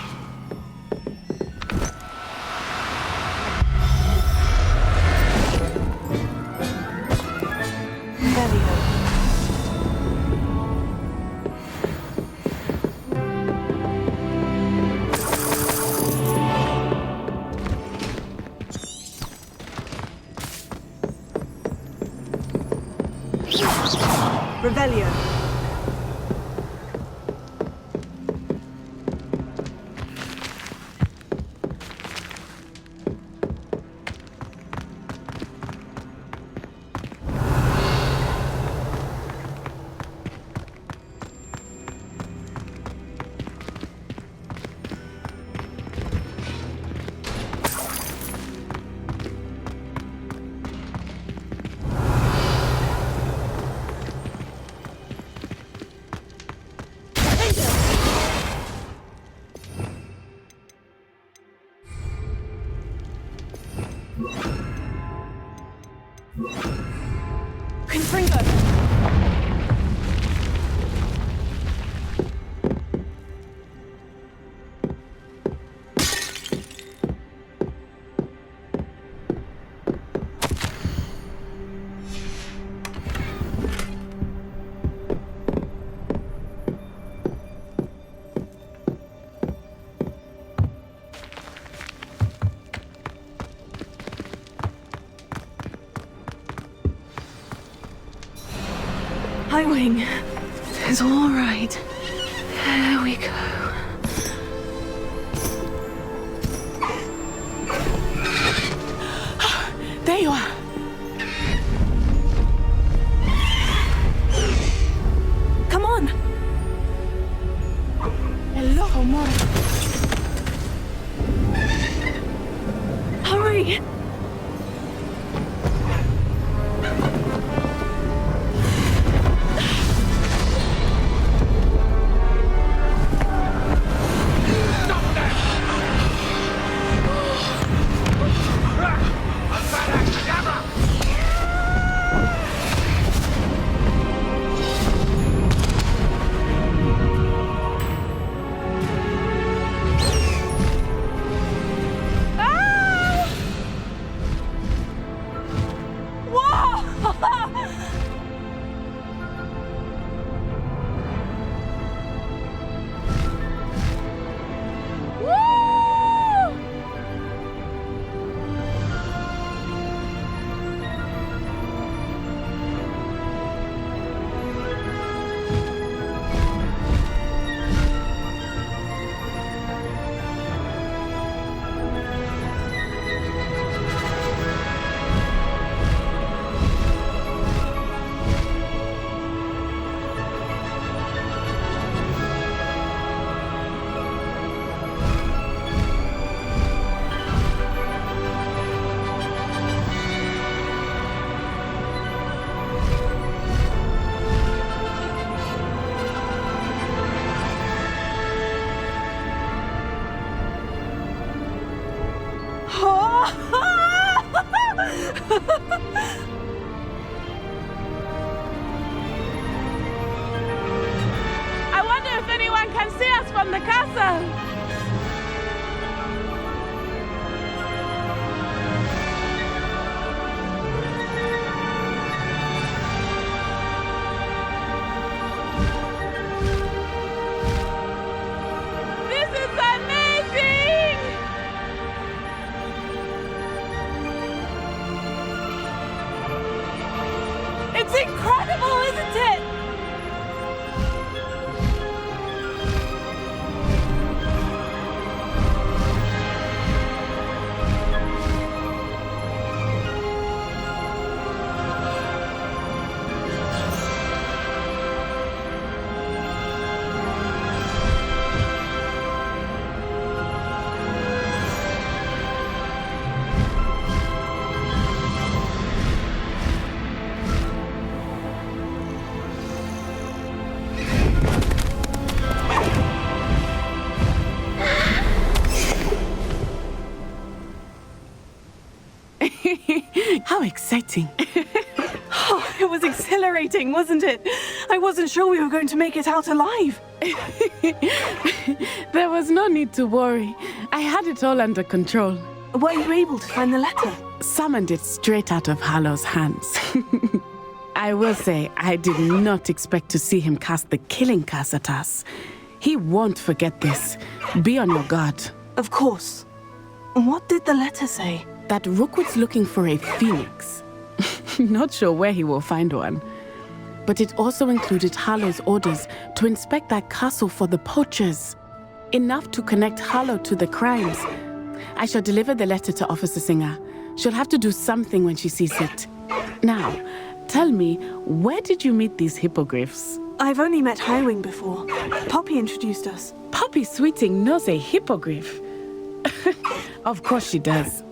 Revelio. Confringo. Highwing is all right. There we go. There you are. Come on. Hello, amore. Hurry. I wonder if anyone can see us from the castle. This is amazing! it! How exciting. Oh, it was exhilarating, wasn't it? I wasn't sure we were going to make it out alive. There was no need to worry. I had it all under control. Were you able to find the letter? Summoned it straight out of Hallow's hands. I will say, I did not expect to see him cast the killing curse at us. He won't forget this. Be on your guard. Of course. What did the letter say? That Rookwood's looking for a phoenix. Not sure where he will find one. But it also included Hallow's orders to inspect that castle for the poachers. Enough to connect Hallow to the crimes. I shall deliver the letter to Officer Singer. She'll have to do something when she sees it. Now, tell me, where did you meet these hippogriffs? I've only met Highwing before. Poppy introduced us. Poppy Sweeting knows a hippogriff. Of course she does.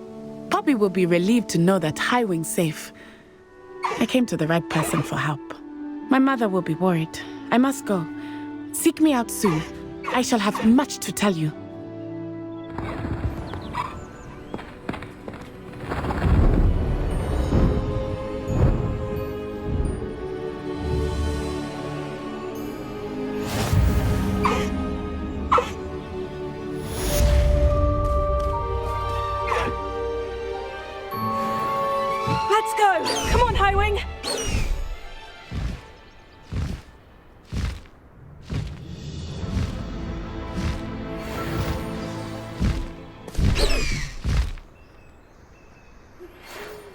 Poppy will be relieved to know that Highwing's safe. I came to the right person for help. My mother will be worried. I must go. Seek me out soon. I shall have much to tell you. Let's go! Come on, Highwing!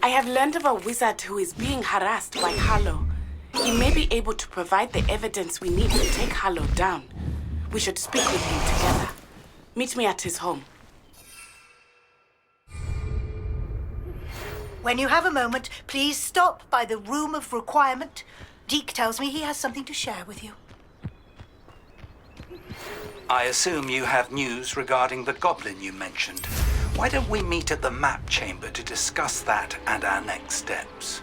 I have learned of a wizard who is being harassed by Hallow. He may be able to provide the evidence we need to take Hallow down. We should speak with him together. Meet me at his home. When you have a moment, please stop by the Room of Requirement. Deke tells me he has something to share with you. I assume you have news regarding the goblin you mentioned. Why don't we meet at the map chamber to discuss that and our next steps?